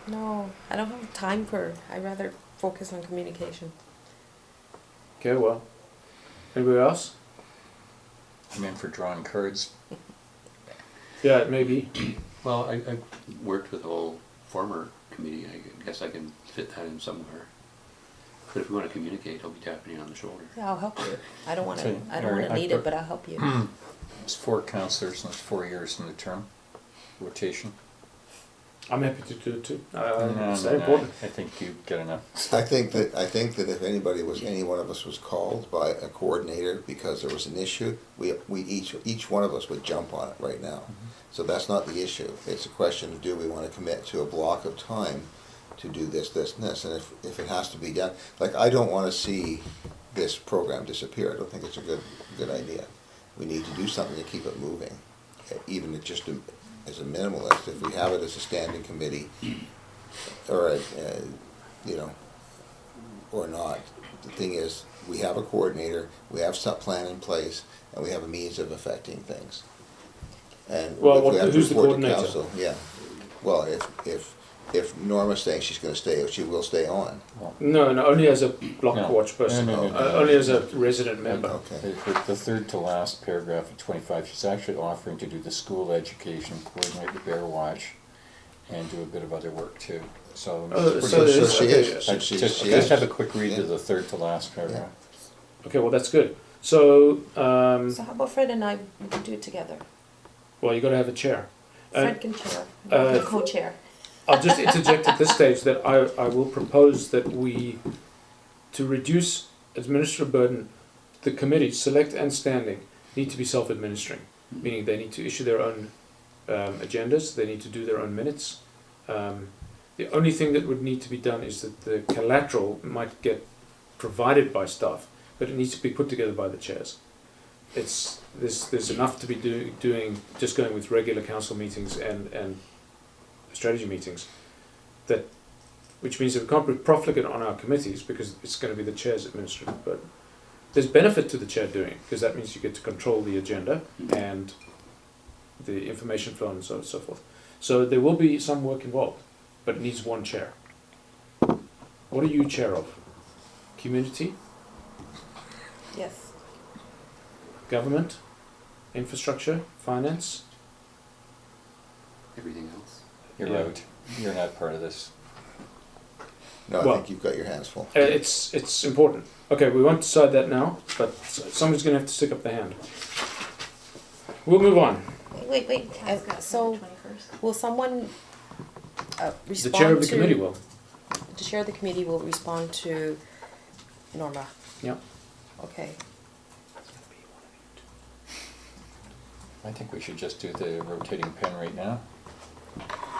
No, I don't have time for, I'd rather focus on communication. Okay, well, anybody else? I'm in for drawing cards. Yeah, it may be. Well, I worked with the whole former committee, I guess I can fit that in somewhere. But if we want to communicate, I'll be tapping you on the shoulder. Yeah, I'll help you. I don't wanna, Okay, I don't wanna alright, lead it, but I'll help you. It's 4 councillors and it's 4 years in the term, rotation. I'm happy to do it too. No, It's no, very no, important. I think you get enough. I think that if any one of us was called by a coordinator because there was an issue, we each one of us would jump on it right now. So that's not the issue. It's a question of, do we want to commit to a block of time to do this, this, and this? And if it has to be done, like, I don't want to see this program disappear. I don't think it's a good idea. We need to do something to keep it moving, even just as a minimalist. If we have it as a standing committee, or or not, the thing is, we have a coordinator, we have some plan in place, and we have a means of affecting things. And Well, if we have to who's the report to coordinator? council, yeah. Well, if if Norma's saying she's gonna stay, she will stay on. No, only as a block No. watch person, No. only as a resident member. Okay. The third to last paragraph of 25, she's actually offering to do the school education, coordinate the bear watch, and do a bit of other work too. So, Oh, So so it is, she okay. is. I She just is. have a quick read Yeah. of the third to last paragraph. Okay, well, that's good. So, So how about Fred and I, we can do it together? well, you got to have a chair. Fred can chair, uh, the co-chair. I'll just interject at this stage that I will propose that we, to reduce administrative burden, the committees, select and standing, need to be self-administering, meaning they need to issue their own agendas, they need to do their own minutes. The only thing that would need to be done is that the collateral might get provided by staff, but it needs to be put together by the chairs. There's enough to be doing just going with regular council meetings and strategy meetings, which means that we can't be profligate on our committees because it's going to be the chair's administrative burden. There's benefit to the chair doing it because that means you get to control the agenda and the information flow and so forth. So there will be some work involved, but it needs one chair. What are you chair of? Community? Yes. Government? Infrastructure? Finance? Everything else. You're Yeah. out. You're not part of this. No, I Well- think you've got your hands full. It's important. Okay, we won't decide that now, but somebody's going to have to stick up the hand. We'll move on. Wait, so will someone The respond chair of the to- committee will. The chair of the committee will respond to Norma? Yeah. Okay. I think we should just do the rotating pen right now.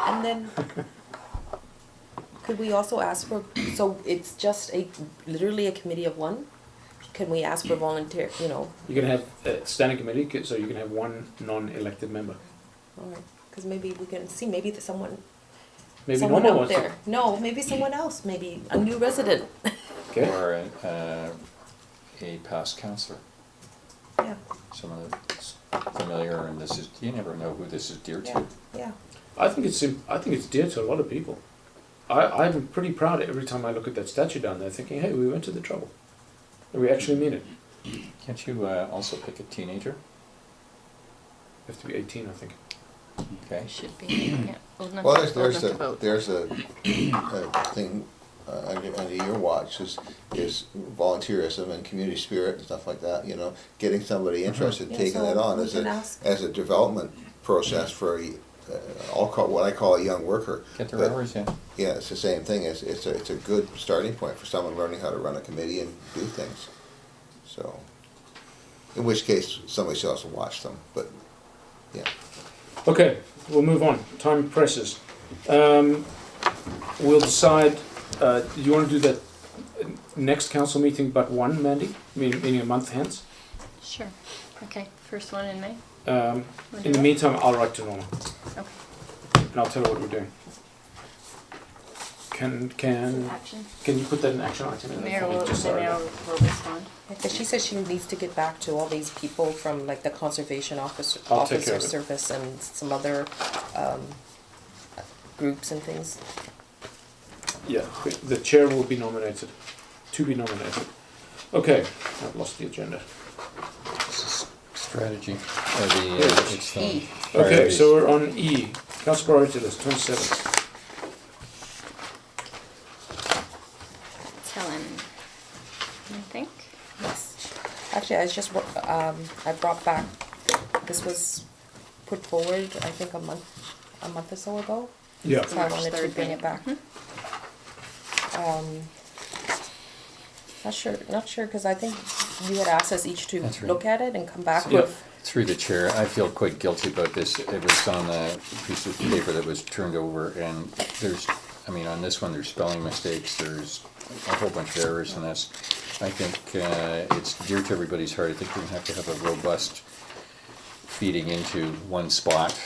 And then, could we also ask for, so it's just literally a committee of one? Can we ask for volunteer, You can have a standing committee, so you can have one non-elected member. alright, cause maybe we can see, maybe there's someone Norma out wants to. there. No, maybe someone else, maybe a new resident. Okay. Or a past counselor, Yeah, someone that's familiar, and this is, you never know who this is dear yeah, to. yeah. I think it's dear to a lot of people. I'm pretty proud every time I look at that statue down there, thinking, hey, we went to the trouble. And we actually mean it. Can't you also pick a teenager? You have to be 18, I think. Okay. Should be, yeah. Old enough Well, to- old enough to vote. there's a thing under your watch is volunteerism and community spirit and stuff like that, getting somebody interested, Yeah, taking so it on we as can ask. a development process for what I call a young worker. Get their But, hours in. yeah, it's the same thing. It's a good starting point for someone learning how to run a committee and do things. So, in which case, somebody still has to watch them, but, yeah. Okay, we'll move on. Time presses. We'll decide, do you want to do that next council meeting but one, Mandy? Meaning a month hence? Sure, okay, first one in May. In the meantime, I'll write to Norma Okay. and I'll tell her what we're doing. Can Action. you put that in action item? The and mayor then will, just the sorry. mayor will respond. Because she says she needs to get back to all these people from like the conservation officer I'll take care of it. service and some other groups and things. Yeah, the chair will be nominated, to be nominated. Okay, I've lost the agenda. Strategy. It's the E. Okay, priorities. so we're on E, council priority list, 27. Helen, I think. Yes. Actually, I brought back, this was put forward, I think a month or so ago. Yeah. So I March wanted to 3rd bring it back. Not sure, because I think you had asked us each to That's right. look at it and come back Yeah. with. Through the chair, I feel quite guilty about this. It was on a piece of paper that was turned over, and on this one, there's spelling mistakes, there's a whole bunch of errors in this. I think it's dear to everybody's heart. I think we're gonna have a robust feeding into one spot.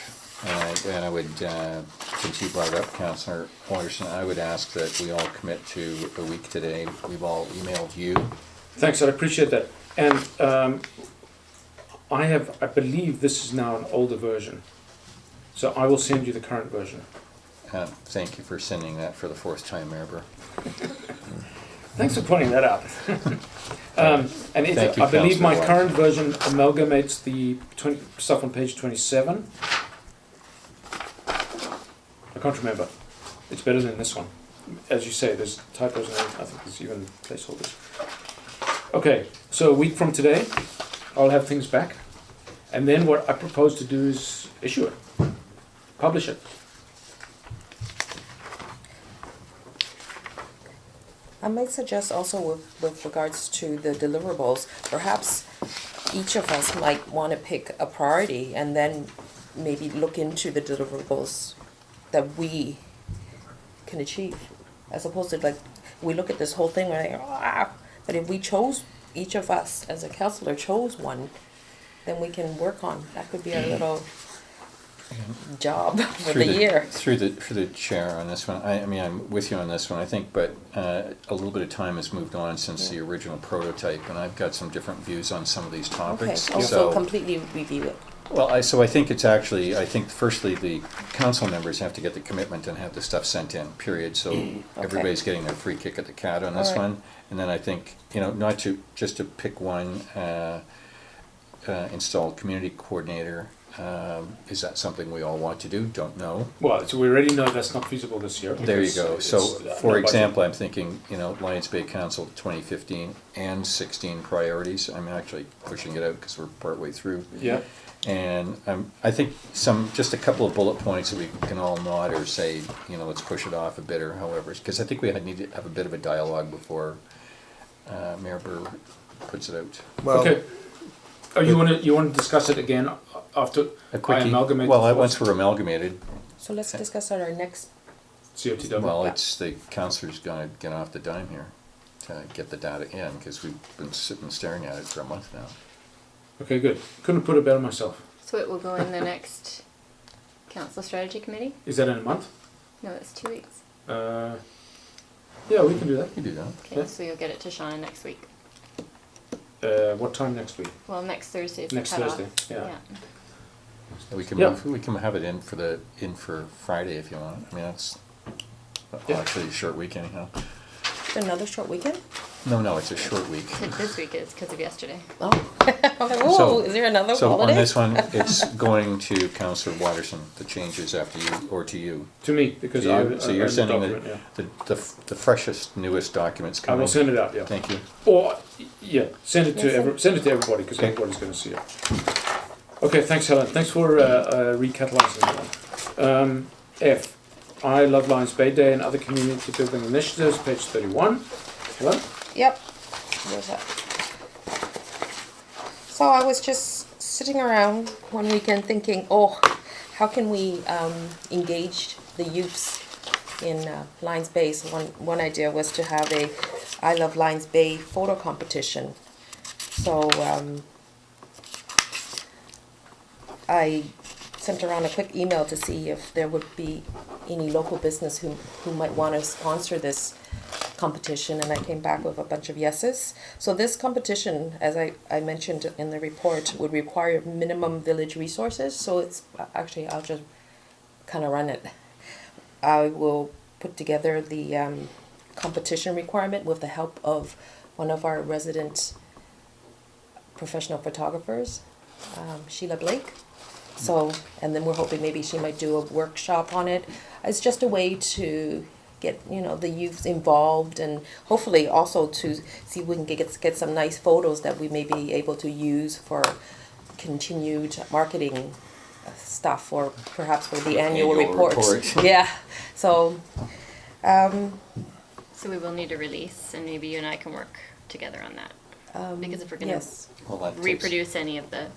And I would, since you brought it up, Councillor Alderson, I would ask that we all commit to a week today. We've all emailed you. Thanks, I appreciate that. And I believe this is now an older version. So I will send you the current version. Thank you for sending that for the fourth time, Mayor Burr. Thanks for pointing that out. And it's, Thank you, I believe my Councillor current version amalgamates the stuff on page 27. I can't remember. It's better than this one. As you say, there's typos and I think there's even placeholders. Okay, so a week from today, I'll have things back. And then what I propose to do is issue it, publish it. I might suggest also with regards to the deliverables, perhaps each of us might want to pick a priority and then maybe look into the deliverables that we can achieve. As opposed to like, we look at this whole thing, we're like, ah, but if we chose, each of us as a councillor chose one, then we can work on, that could be our little job for the year. Through the chair on this one, I mean, I'm with you on this one, I think, but a little bit of time has moved on since the original prototype, and I've got some different views on some of these Okay, topics. also completely review it. Well, I think it's actually, I think firstly, the council members have to get the commitment and have the stuff sent in, period, so everybody's getting their free kick at the cat on this All right. one. And then I think, not to, just to pick one, install community coordinator. Is that something we all want to do? Don't know. Well, so we already know that's not feasible this year. There you because go. it's, So, no for budget. example, I'm thinking, Lions Bay Council 2015 and 16 priorities. I'm actually pushing it out because we're partway through. Yeah. And I think just a couple of bullet points that we can all nod or say, let's push it off a bit or however, because I think we need to have a bit of a dialogue before Mayor Burr puts it out. Well, Okay. Oh, you want to discuss it again after A I quickie. amalgamate? Well, the once thoughts? we're amalgamated, So let's discuss at our next, COTW. well, it's the councillor's gonna get off the dime here to get the data in, because we've been sitting staring at it for a month now. Okay, good. Couldn't put it better myself. So it will go in the next council strategy committee? Is that in a month? No, it's 2 weeks. Yeah, we can do that. You do that. Okay, Yeah. so you'll get it to Sean next week. What time next week? Well, next Thursday is Next the cutoff. Thursday, yeah. We can Yeah. we can have it in for Friday if you want. I mean, that's Yeah. actually a short week anyhow. another short weekend? No, it's a short week. This week is because of yesterday. Oh, I'm like, whoa, is there another So holiday? on this one, it's going to Councillor Watterson, the changes after you, or to you. To me, because To you. So you're I'm sending document, yeah. the freshest, newest documents I coming. will send it out, yeah. Thank you. Or, yeah, send it to Yes, send it to everybody, because Okay. everybody's going to see it. Okay, thanks Helen. Thanks for recatalyzing that. F, I Love Lions Bay Day and other community building initiatives, page 31. Helen? Yep, there's that. So I was just sitting around one weekend thinking, oh, how can we engage the youths in Lions Bay? So one idea was to have a I Love Lions Bay photo competition. So I sent around a quick email to see if there would be any local business who might want to sponsor this competition, and I came back with a bunch of yeses. So this competition, as I mentioned in the report, would require minimum village resources. So it's actually, I'll just kind of run it. I will put together the competition requirement with the help of one of our resident professional photographers, Sheila Blake. So, and then we're hoping maybe she might do a workshop on it. It's just a way to get, the youth involved, and hopefully also to see if we can get some nice photos that we may be able to use for continued marketing stuff, or perhaps for the annual report. Yeah. So, So we will need a release, and maybe you and I can work together on that. Because if we're going to yes. Well, that takes- reproduce any of the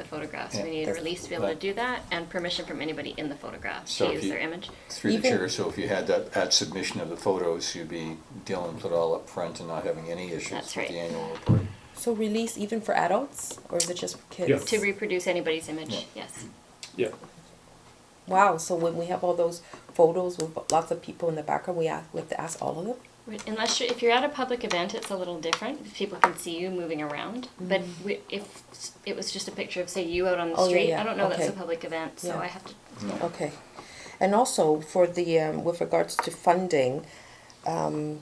photographs, Yeah. we need a That's- release to be able to But- do that, and permission from anybody in the photograph So to if use you- their image. Through the Even- chair, so if you had that submission of the photos, you'd be dealing with it all up front and not having any issues That's with right. the annual report. So release even for adults, or is it just for kids? Yeah. To reproduce anybody's image, Yeah. yes. Yeah. Wow. So when we have all those photos with lots of people in the background, we have to ask all of them. Unless if you're at a public event, it's a little different. People can see you moving around. But if it was just a picture of, say, you out on the Oh, yeah, street, yeah. I don't know that's Okay. a public event, so Yeah. I have to. Okay. And also for the, with regards to funding, can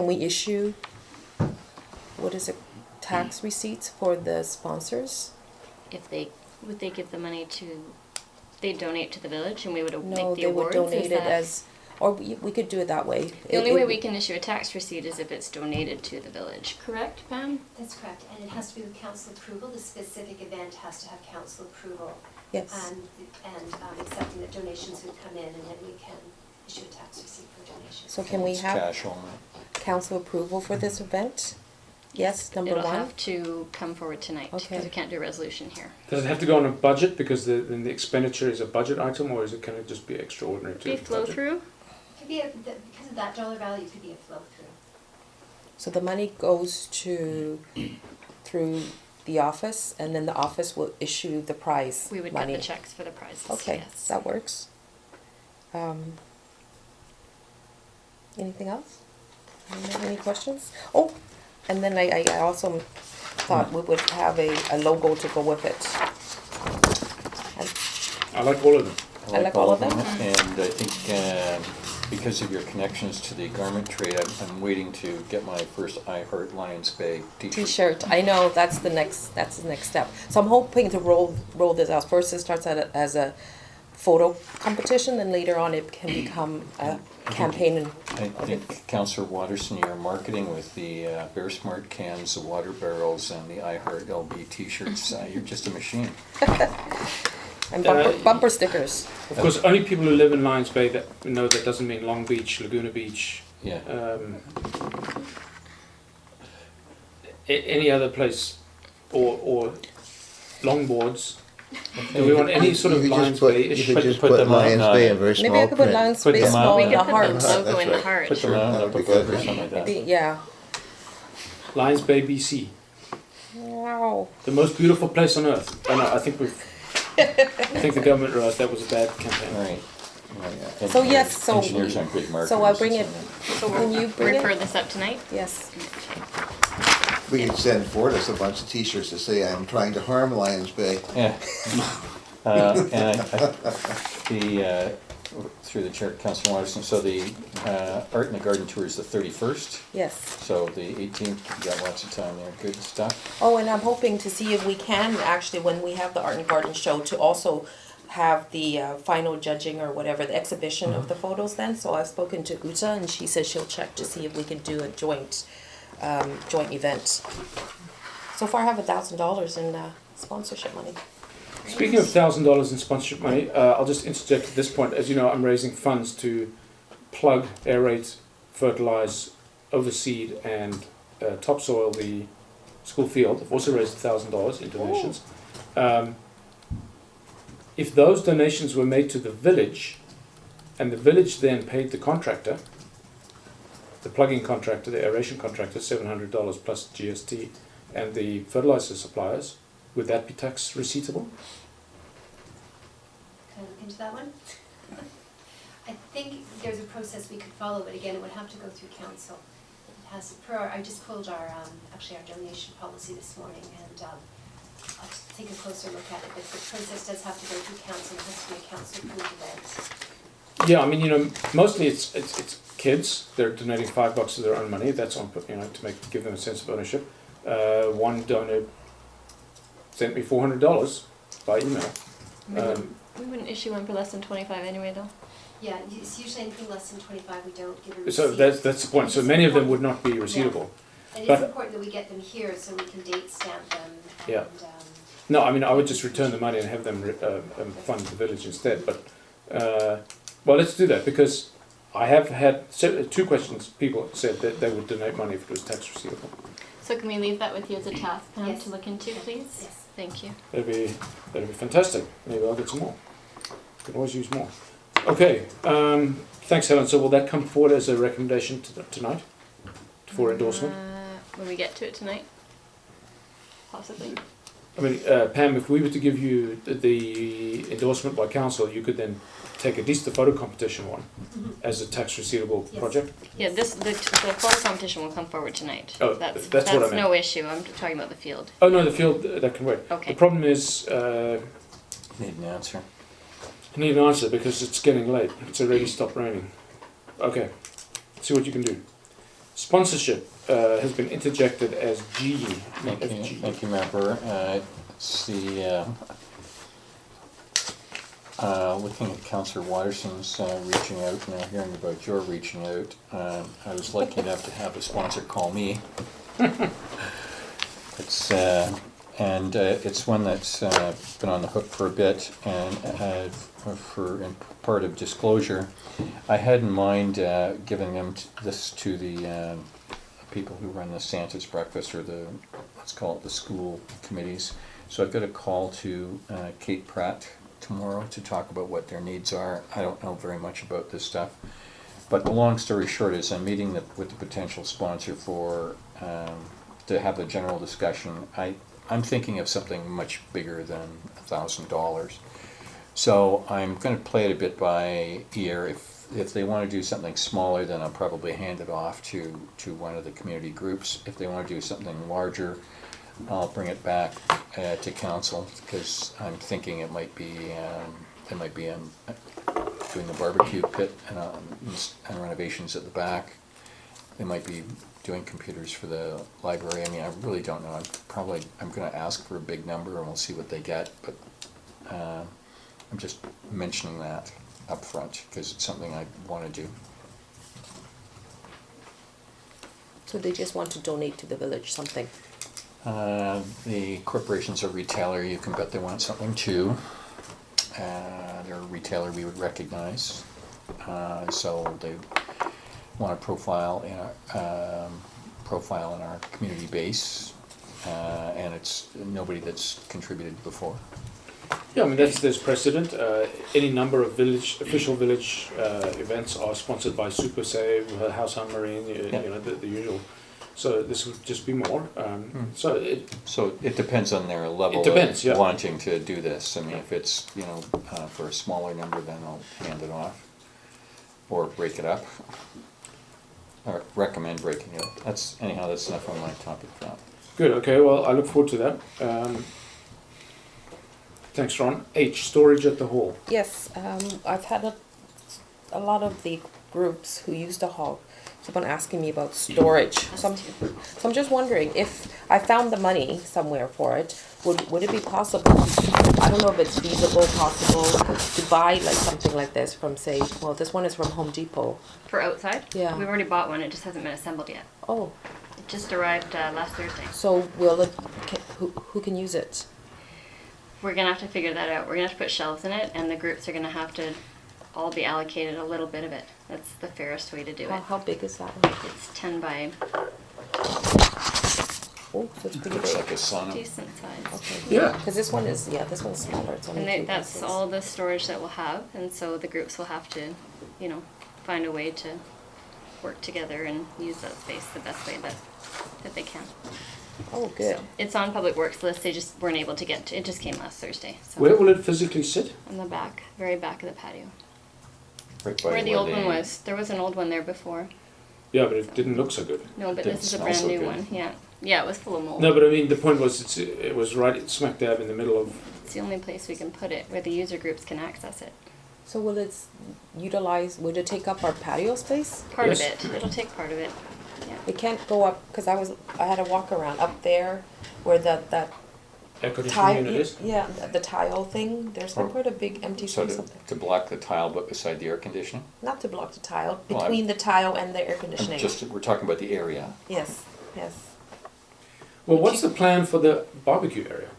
we issue, what is it, tax receipts for the sponsors? If they, would they give the money to, they donate to the village and we would No, make the they would awards? Is donate it that- as, or we could do it that way. The only way we can issue a tax receipt is if it's donated to the village, correct, Pam? That's correct, and it has to be with council approval. The specific event has to have council approval. Yes. And accepting that donations would come in, and then we can issue a tax receipt for donations. So can we It's have cash only. council approval for this event? Yes, number It'll one? have to come forward tonight, because Okay. we can't do a resolution here. Does it have to go on a budget because then the expenditure is a budget item, or can it just be extraordinary to Be the flow budget? through? Could be, because of that dollar value, could be a flow through. So the money goes to, through the office, and then the office will issue the prize We would cut money. the checks for the prizes, Okay, yes. that works. Anything else? Any questions? Oh, and then I also thought we would have a logo to go with it. I like all of them. I like all of them. And I think because of your connections to the garment trade, I'm waiting to get my first I Heart Lions Bay t-shirt. T-shirt, I know, that's the next step. So I'm hoping to roll this out. First it starts as a photo competition, and later on it can become a campaign. And I think Councillor Watterson, your marketing with the Bear Smart cans, the water barrels, and the I Heart LB t-shirts, you're just a machine. and bumper stickers. Of course, only people who live in Lions Bay that know that doesn't mean Long Beach, Laguna Beach, Yeah. Any other place, or longboards. Do we want any sort of You could Lions just put- Bay You issue? could just put put them on, Lions Bay in very small Maybe I could put print. Lions Put Bay them small on. with We the can put heart. the That's logo in the right. heart. Put them on That'd up be above good. or something like that. Maybe, yeah. Lions Bay, BC, Wow. the most beautiful place on earth. Oh, no, I think the government realized that was a bad campaign. Right. Right. So yes, so- Engineers aren't great marketers. So I'll bring it, So Can you we'll bring it? refer this up tonight? yes. We could send Fortis a bunch of t-shirts to say, I'm trying to harm Lions Bay. Yeah. Through the chair, Councilor Watterson, so the Art in the Garden tour is the 31st, Yes. so the 18th, you got lots of time there, good stuff. Oh, and I'm hoping to see if we can actually, when we have the Art and Garden show, to also have the final judging or whatever, the exhibition of the photos then. So I've spoken to Uta, and she says she'll check to see if we can do a joint event. So far I have $1,000 in sponsorship money. Speaking of $1,000 in sponsorship money, I'll just interject at this point. As you know, I'm raising funds to plug, aerate, fertilize, overseed, and topsoil the school field. I've also raised $1,000 in donations. If those donations were made to the village, and the village then paid the contractor, the plugging contractor, the aeration contractor, $700 plus GST, and the fertilizer suppliers, would that be tax receivable? Can I look into that one? I think there's a process we could follow, but again, it would have to go through council. It has, I just pulled our, actually our donation policy this morning, and I'll just take a closer look at it, but the process does have to go through council, it has to be a council-approved event. Yeah, I mean, you know, mostly it's kids. They're donating $5 of their own money. That's on, you know, to give them a sense of ownership. One donor sent me $400 by email. We wouldn't issue one for less than 25 anyway, though. Yeah, it's usually anything less than 25, we don't give a receipt. So that's the point. So many of them would not be receivable. And but- it's important that we get them here so we can date stamp them and, Yeah. No, I mean, I would just return the money and have them fund the village instead. But well, let's do that, because I have had two questions. People said that they would donate money if it was tax receivable. So can we leave that with you as a task, Pam, Yes. to look into, please? Yes. Thank you. That'd be fantastic. Maybe I'll get some more. Can always use more. Okay. Thanks, Helen. So will that come forward as a recommendation tonight for endorsement? When we get to it tonight? Possibly. I mean, Pam, if we were to give you the endorsement by council, you could then take at least the photo competition one as a tax receivable Yes. project. Yeah, the photo competition will come forward tonight. Oh, That's that's what I meant. no issue. I'm talking about the field. Oh no, the field that can wait. Okay. The problem is Need an answer. I need an answer because it's getting late. It's already stopped raining. Okay, see what you can do. Sponsorship has been interjected as G, not FG. Thank you, Member. It's the, looking at Councillor Watterson's reaching out, now hearing about your reaching out, I was lucky enough to have a sponsor call me. It's it's one that's been on the hook for a bit, and for in part of disclosure, I had in mind giving this to the people who run the Santa's breakfast, or the, let's call it the school committees. So I've got a call to Kate Pratt tomorrow to talk about what their needs are. I don't know very much about this stuff, but the long story short is I'm meeting with the potential sponsor for to have a general discussion. I'm thinking of something much bigger than $1,000. So I'm going to play it a bit by ear. If they want to do something smaller, then I'll probably hand it off to one of the community groups. If they want to do something larger, I'll bring it back to council, because I'm thinking it might be doing the barbecue pit and renovations at the back. They might be doing computers for the library. I mean, I really don't know. I'm going to ask for a big number and we'll see what they get, but I'm just mentioning that up front because it's something I want to do. So they just want to donate to the village something? The corporation's a retailer. You can bet they want something too. They're a retailer we would recognize. So they want a profile in our community base, and it's nobody that's contributed before. Yeah, I mean there's precedent. Any number of official village events are sponsored by Super Save, House on Marine, you know, the usual. So this would just be more. So it depends on their level of wanting to do this. I mean, if it's, you know, for a smaller number, then I'll hand it off or break it up. Or recommend breaking it up. That's enough on my topic for that. good. Okay. Well, I look forward to that. Thanks, Ron. H, storage at the hall. Yes, I've had a lot of the groups who use the hall keep on asking me about storage. So I'm just wondering, if I found the money somewhere for it, would it be possible, I don't know if it's feasible, possible, to buy like something like this from, say, well, this one is from Home Depot. For outside? Yeah. We've already bought one, it just hasn't been assembled yet. Oh, It just arrived last Thursday. so who can use it? We're gonna have to figure that out. We're gonna have to put shelves in it, and the groups are gonna have to all be allocated a little bit of it. That's the fairest way to do it. How big is that one? It's 10 by Oh, so it's pretty Looks big. like a sauna. decent size. Okay. Yeah. Because this one is, this one's smaller. It's only And 3 that's boxes. all the storage that we'll have, and so the groups will have to, you know, find a way to work together and use that space the best way that they can. Oh, good. So it's on Public Works list. They just weren't able to get to it. Just came last Thursday. So Where will it physically sit? on the back, very back of the patio, Right by where the old one they- was. There was an old one there before. Yeah, but it didn't look so good. No, but Didn't this is a smell brand so new good. one. Yeah, yeah, it was full of mold. No, but I mean the point was it was right smack dab in the middle of. It's the only place we can put it where the user groups can access it. So would it take up our patio space? Part Yes. of it. It'll take part of it. Yeah. It can't go up, because I had a walk around up there where that Air conditioning tile, unit is. yeah, the tile thing, there's Oh. quite a big empty So space up there. to block the tile but beside the air conditioning? Not to block the tile, Well, between the tile and the air conditioning. We're talking about the area. Yes, yes. Well, what's the plan for the barbecue area?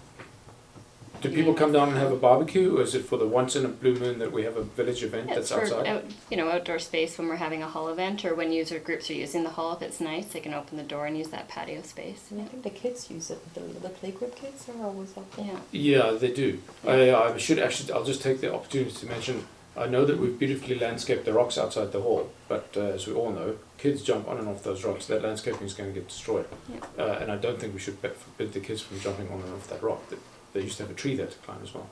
Do people come down and have a barbecue, or is it for the once in a blue moon that we have a village event It's that's for outside? outdoor space when we're having a hall event, or when user groups are using the hall. If it's nice, they can open the door and use that patio space. And I think the kids use it, the playgroup kids are always up there. Yeah. Yeah, they do. I should actually. I'll just take the opportunity to mention. I know that we've beautifully landscaped the rocks outside the hall, but as we all know, kids jump on and off those rocks. That landscaping is going to get destroyed, and I don't think we should forbid the kids from jumping on and off that rock. They used to have a tree there to climb as well.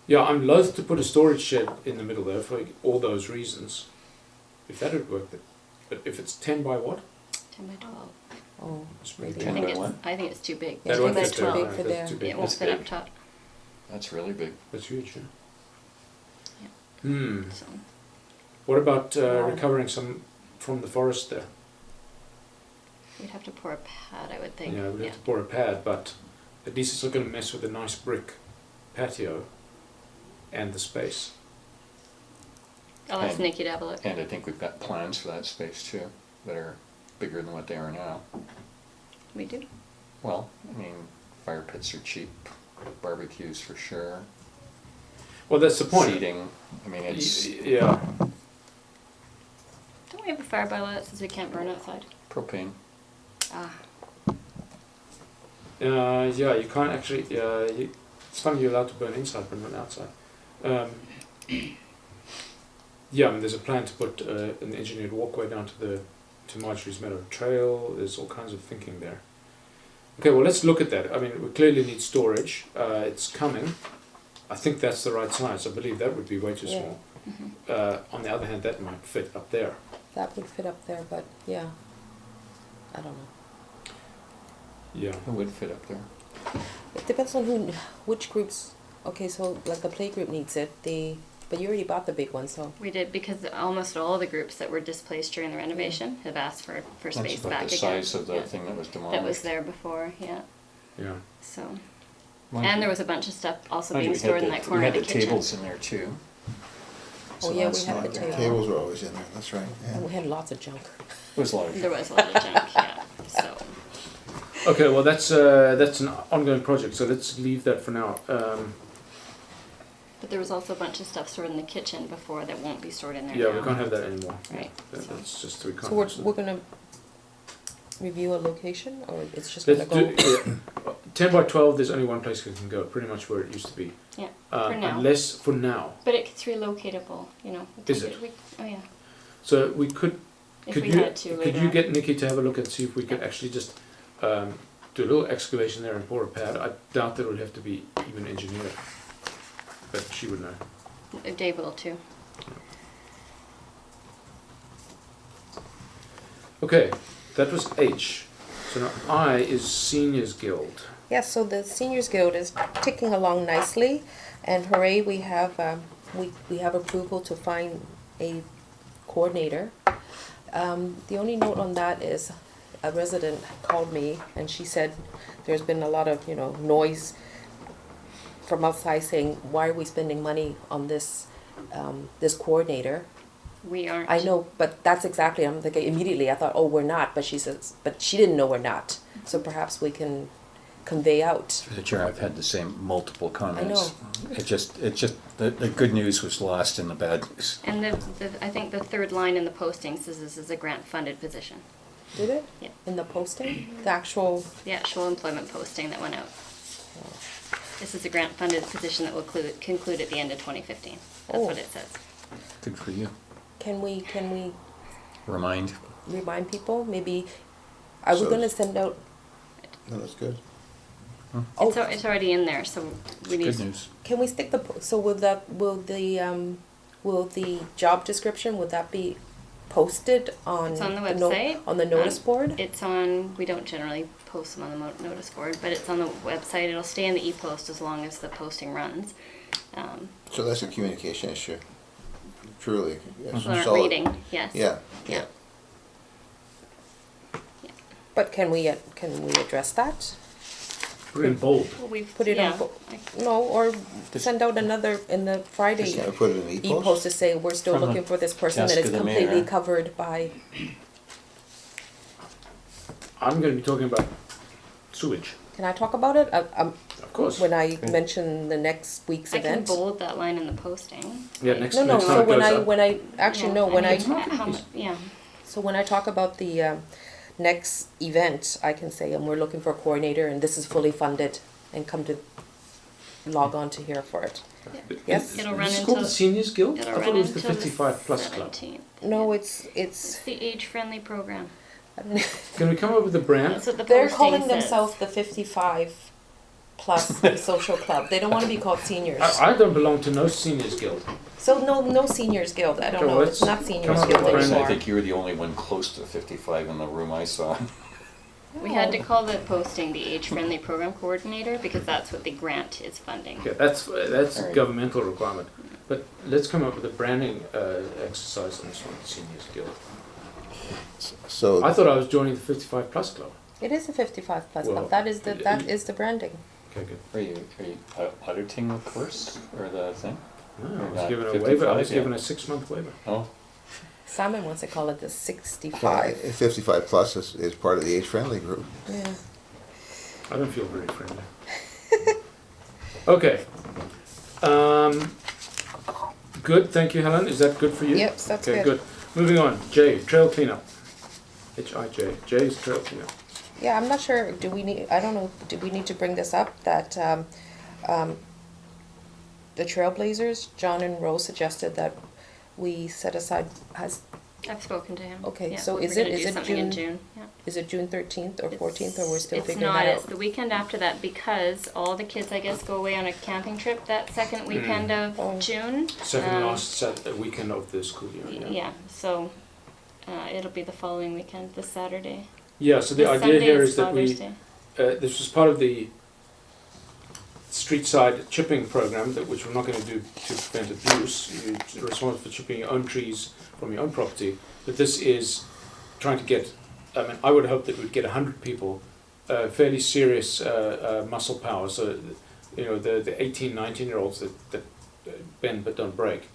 Yeah, I'm loath to put a storage shed in the middle there for all those reasons. If that would work, but if it's 10 by what? 10 by 12. Oh, It's pretty maybe. 10 by what? I think it's too big. Yeah, That I won't think fit that's too there. big for That's there. too big. It won't That's fit up big. top. That's really big. That's huge. Yeah. So, What about Wow. recovering some from the forest there? we'd have to pour a pad, I would think. Yeah, we'd have to pour a pad, but at least it's not going to mess with the nice brick patio and the space. I'll ask And- Nikki to have a look. And I think we've got plans for that space too, that are bigger than what they are now. We do. Well, I mean, fire pits are cheap, barbecues for sure, Well, that's the point. seating, I mean, it's Yeah. Don't we have a fire bylaw that says we can't burn outside? propane. Ah, Yeah, you can't actually. It's funny you're allowed to burn inside, but not outside. Yeah, I mean, there's a plan to put an engineered walkway down to Marjorie's Meadow Trail. There's all kinds of thinking there. Okay, well, let's look at that. I mean, we clearly need storage. It's coming. I think that's the right size. I believe that would be way too Yeah. small. mhm. On the other hand, that might fit up there. That would fit up there, but yeah, I don't know. Yeah. It would fit up there. It depends on which groups. Okay, so like the play group needs it. But you already bought the big one, so We did, because almost all the groups that were displaced during the renovation have asked for That's space about back the again. size of the Yeah. thing that was That was demolished. there before, yeah, Yeah. so. Mind And you- there was a bunch of stuff also mind you, being we had stored in the- that corner of the We had the kitchen. tables in there too. Oh, So yeah, we that's had not the there. table. Tables were always in there, that's right, yeah. and we had lots of junk. It was large. There was a lot of junk, yeah, so. Okay, well, that's an ongoing project, so let's leave that for now. But there was also a bunch of stuff stored in the kitchen before that won't be stored in there now. Yeah, we can't have that anymore. Right, That's just, we can't. So we're, have that. we're gonna review a location, or it's just gonna Let's go? do, 10 by 12, there's only one place it can go, pretty much where it used to be. Yeah, for now. Unless, for now. But it's relocatable, you know. Is it? Oh, yeah, So we could, if could we you, had to could later you on. get Nikki to have a look and see if we could actually just do a little excavation there and pour a pad? I doubt that it would have to be even engineered, but she would know. Dave will too. Okay, that was H. So now I is Seniors Guild. Yes, so the Seniors Guild is ticking along nicely, and hooray, we have approval to find a coordinator. The only note on that is a resident called me and she said there's been a lot of, noise from outside saying, why are we spending money on this coordinator? We aren't. I know, but that's exactly, I'm thinking immediately, I thought, oh, we're not, but she says, but she didn't know we're not. So perhaps we can convey out. Through the chair, I've had the same multiple comments. know. It just, the good news was lost in the bad news. And I think the third line in the posting says this is a grant-funded position. Did it? Yeah. In the posting? The actual, The actual employment posting that went out. This is a grant-funded position that will conclude at the end of 2015. That's Oh. what it says. Good for you. can we Remind. remind people, maybe, are we So- gonna send out, No, that's good. oh, It's already in there, so we need. Good news. can we stick so will the job description, would that be posted on? It's on the no- website. On the notice board? It's on, we don't generally post them on the notice board, but it's on the website. It'll stay in the e-post as long as the posting runs. So that's a communication issue, truly. Yes, People aren't solid. reading, yes. Yeah, Yeah. But can we address that? Put it in bold. Well, we've, Put it on, yeah, no, or send out another in the Friday Just gonna put it in e-post? e-post to say, we're still From the looking for this person, desk that it's of the completely mayor. covered by, I'm going to be talking about sewage, can I talk about it? of course. When I mention the next week's I can event? bold that line in the posting. Yeah, next No, time so it goes up. when I, actually, Yeah, no, when mean, I, how much- yeah, so when I talk about the next event, I can say, and we're looking for a coordinator, and this is fully funded, and come to log on to here for it. Yes? It'll run Is this called until- the Seniors Guild? I it'll thought run it was the until 55 plus club. 17th. No, Yeah. it's, It's the age-friendly program. Can we come up with a brand? That's what the they're posting calling says. themselves the 55 plus social club. They don't want to be called seniors. I don't belong to no Seniors Guild. So no seniors guild. I don't Okay, know. well, It's let's not seniors come up guild with a brand. I anymore. think you were the only one close to 55 in the room I saw. We had to call the posting the age-friendly program coordinator because that's what the grant is funding. Okay, that's a Alright. governmental requirement. But let's come up with a branding exercise on this one, Seniors Guild. So, I thought I was joining the 55 plus club. It is a 55 plus Well, club. That is the branding. Okay, good. Are you auditing the course or the thing? No, Or I was not given a 55 waiver. I was yet? given a 6-month waiver. Oh, Simon wants to call it the 65. 55 plus is part of the age-friendly group. Yeah. I don't feel very friendly. Okay. Good, thank you, Helen. Is that good for you? Yep, that's okay, good. good. Moving on. J, trail cleanup. H-I-J. J is trail cleanup. Yeah, I'm not sure. Do we need? I don't know. Do we need to bring this up? That the Trailblazers, John and Rose suggested that we set aside. I've spoken to him. Okay, Yeah, so we're is gonna it- do is it something in June? June? Yeah. Is it June 13th or 14th, or we're still It's figuring not, that it's out? the weekend after that because all the kids, I guess, go away on a camping trip that second weekend of Oh. June. Second Um, last weekend of the school year. Yeah, so it'll be the following weekend, this Saturday. Yeah, so the idea Sunday here is is that Father's Day. this was part of the street side chipping program, which we're not going to do to prevent abuse. You're responsible for chipping your own trees from your own property, but this is trying to get, I mean, I would hope that we'd get 100 people, fairly serious muscle power, so, you know, the 18, 19-year-olds that bend but don't break,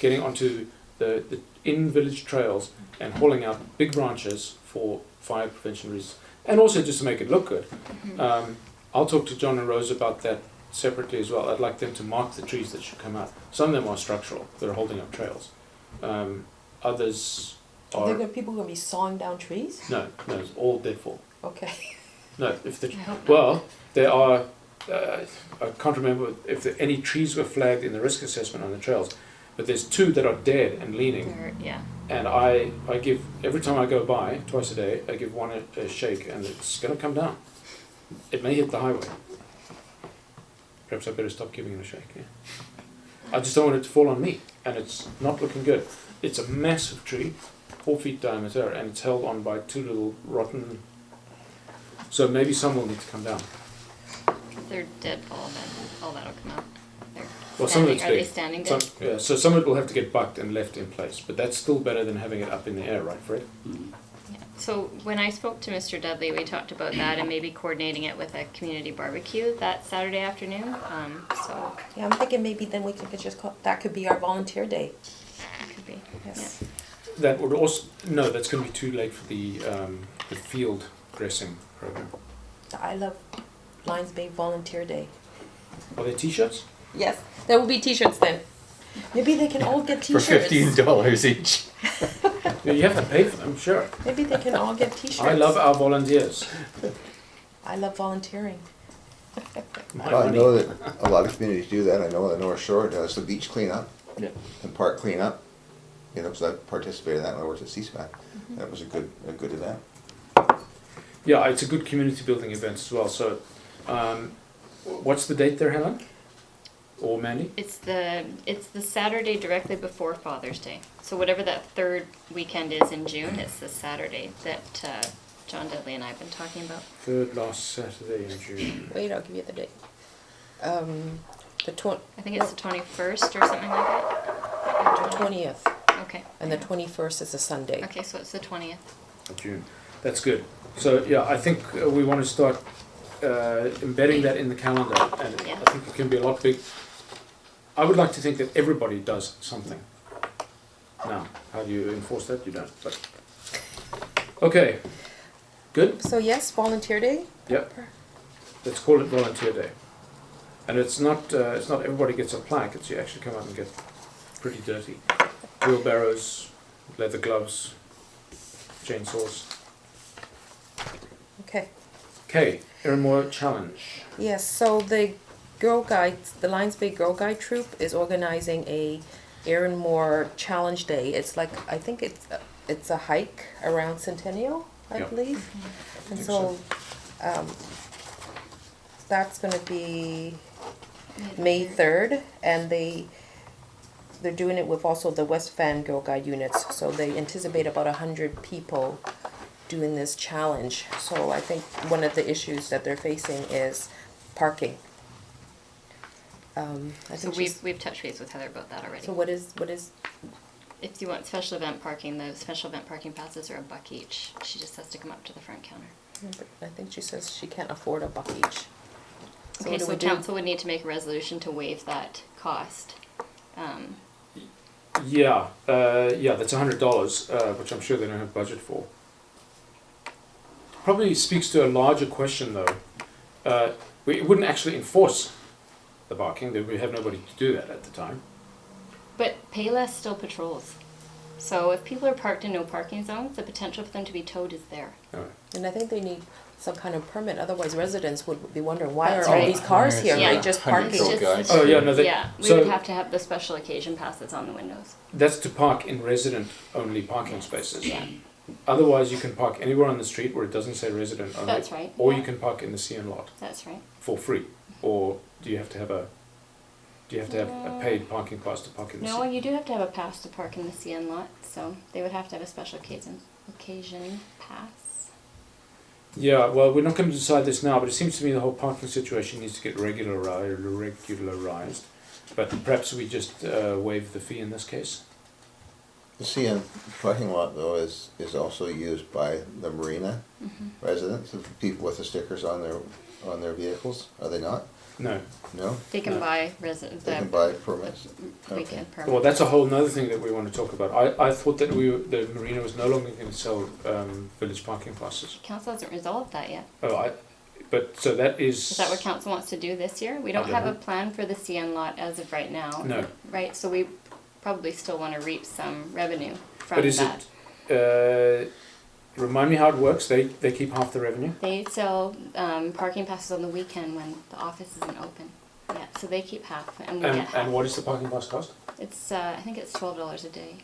getting onto the in-village trails and hauling out big branches for fire prevention reasons, and also just to make it look good. I'll talk to John and Rose about that separately as well. I'd like them to mark the trees that should come out. Some of them are structural, that are holding up trails. Others are... People going to be sawing down trees? No, it's all deadfall. Okay. No, if the... I hope not. Well, there are... I can't remember if any trees were flagged in the risk assessment on the trails, but there's 2 that are dead and leaning. Yeah. And I give, every time I go by, twice a day, I give one a shake, and it's going to come down. It may hit the highway. Perhaps I better stop giving it a shake. Yeah. I just don't want it to fall on me, and it's not looking good. It's a massive tree, 4 feet diameter, and it's held on by 2 little rotten... So maybe some will need to come down. If they're deadfall, then all that'll come out. They're Well, some of standing, it's are they big. standing Some, dead? yeah, so some of it will have to get bucked and left in place, but that's still better than having it up in the air, right, Fred? Yeah. So when I spoke to Mr. Dudley, we talked about that and maybe coordinating it with a community barbecue that Saturday afternoon. So Yeah, I'm thinking maybe then we could just call, that could be our volunteer day. it could be. Yes. That would also... No, that's going to be too late for the field dressing program. I love Lions Bay Volunteer Day. Are there t-shirts? Yes, there will be T-shirts then. Maybe they can all get for T-shirts. $15 each. Yeah, you have to pay for them, sure. Maybe they can all get T-shirts. I love our volunteers. I love volunteering. My I money. know that a lot of communities do that. I know the North Shore does the beach cleanup Yeah. and park cleanup. You know, because I participated in that when I worked at CSPAC. That was a good event. Yeah, it's a good community building event as well. So, what's the date there, Helen? Or Mandy? It's the Saturday directly before Father's Day. So whatever that third weekend is in June, it's the Saturday that John Dudley and I have been talking about. Third last Saturday in June. Wait, I'll give you the date. The I think it's the 21st or something like that. 20th, Okay. and the 21st is a Sunday. Okay, so it's the 20th. Of June. That's good. So yeah, I think we want to start embedding that in the calendar, and Yeah. I think it can be a lot big. I would like to think that everybody does something. Now, how do you enforce that? You don't. But okay, good. So yes, Volunteer Day. Yep. Let's call it Volunteer Day. And it's not everybody gets a plaque. It's you actually come out and get pretty dirty. Wheelbarrows, leather gloves, chainsaws. Okay. Okay, Eremore Challenge. Yes, so the Girl Guides, the Lions Bay Girl Guide Troop is organizing a Aaron Moore Challenge Day. It's like, I think it's a hike around Centennial, I Yep. believe. And think so, that's gonna be May 3rd, and they're doing it with also the West Van Girl Guide units. So they anticipate about 100 people doing this challenge. So I think one of the issues that they're facing is parking. I So think we've touched base with Heather about that already. so what is, If you want special event parking, the special event parking passes are $1 each. She just has to come up to the front counter. I think she says she can't afford $1 each. So Okay, what do so we do? council would need to make a resolution to waive that cost. Yeah, that's $100, which I'm sure they don't have budget for. Probably speaks to a larger question though. We wouldn't actually enforce the parking, that we have nobody to do that at the time. But Payless still patrols. So if people are parked in no parking zones, the potential for them to be towed is there. Alright. And I think they need some kind of permit, otherwise residents would be wondering, why That's are all right. these cars here, Yeah. right, just 100 parking? tow guys. Oh, yeah, no, Yeah, we so- would have to have the special occasion passes on the windows. That's to park in resident-only parking spaces. Yeah, Otherwise, you can park anywhere on the street where it doesn't say resident only. that's right. Or yeah. you can park in the CN lot That's right. for free. Or do you have to have a paid parking pass to park in the No, CN? you do have to have a pass to park in the CN lot, so they would have to have a special occasion pass. Yeah, well, we're not going to decide this now, but it seems to me the whole parking situation needs to get regularized. But perhaps we just waive the fee in this case. The CN parking lot though is also used by the marina residents, the people with the stickers on their vehicles, are they not? No. No? They can No. buy resident, They can buy permits? Okay. weekend permits. Well, that's a whole other thing that we want to talk about. I thought that the marina was no longer going to sell village parking passes. Council hasn't resolved that yet. But so that is. Is that what council wants to do this year? We I don't don't have a know. plan for the CN lot as of right now. No. Right, so we probably still want to reap some revenue from But is that. it? Remind me how it works. They keep half the revenue. They sell parking passes on the weekend when the office isn't open. Yeah, so they keep half and we get half. And what is the parking pass cost? It's I think it's $12 a day.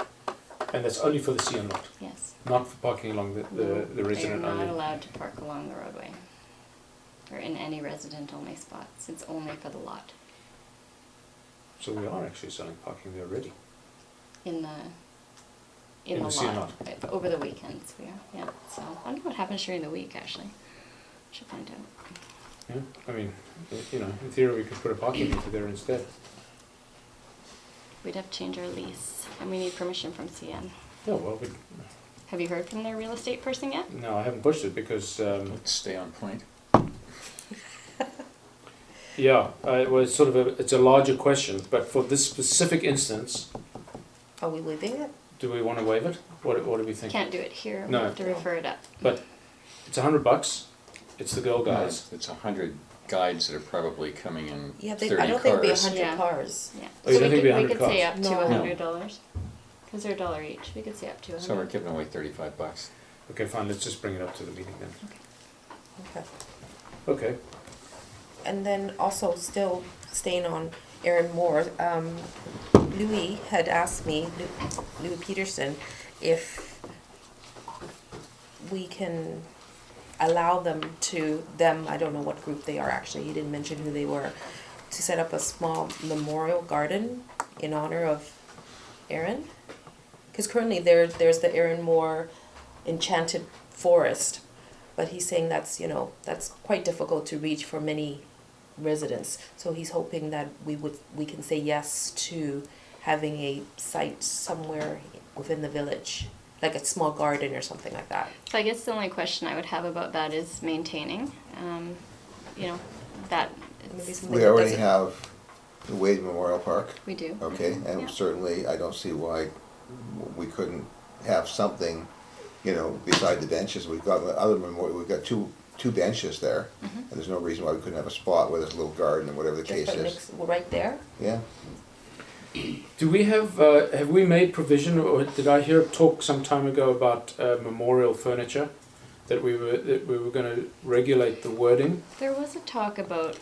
And that's only for the CN lot, Yes. not for parking along the resident They're not only. allowed to park along the roadway or in any resident only spots. It's only for the lot So we are actually selling parking there already. in the In the CN lot. Over the weekends we are. Yeah. So I don't know what happens during the week actually. Should find out. Yeah, I mean, in theory we could put a parking meter there instead. We'd have to change our lease and we need permission from CN. Yeah, well, Have you heard from their real estate person yet? no, I haven't pushed it because, Let's stay on point. yeah, well, it's sort of it's a larger question, but for this specific instance, Are we leaving it? do we want to waive it? What do we think? Can't do it here. No. We'll have to refer it up. But it's $100. It's the girl guys. It's 100 guides that are probably coming in Yeah, 30 I don't think it'd be cars. 100 Yeah. cars. Yeah. Oh, you So don't think it'd be we 100 could say cost? up to No. $100. Because they're $1 each. We could say up to 100. So we're giving away $35. Okay, fine. Let's just bring it up to the meeting then. Okay. Okay. And then also still staying on Aaron Moore, Louis had asked me, Louis Peterson, if we can allow them, I don't know what group they are actually, he didn't mention who they were, to set up a small memorial garden in honor of Aaron. Because currently there's the Aaron Moore Enchanted Forest, but he's saying that's quite difficult to reach for many residents. So he's hoping that we can say yes to having a site somewhere within the village, like a small garden or something like that. So I guess the only question I would have about that is maintaining. That Maybe it's, something We that already doesn't- have the Wade Memorial Park, we do. okay, and Yeah. certainly I don't see why we couldn't have something, beside the benches. We've got we've got two benches there, Mm-hmm. and there's no reason why we couldn't have a spot where there's a little garden or whatever the case Just put is. right there. Yeah, Do we have we made provision, or did I hear talk some time ago about memorial furniture, that we were going to regulate the wording? There was a talk about,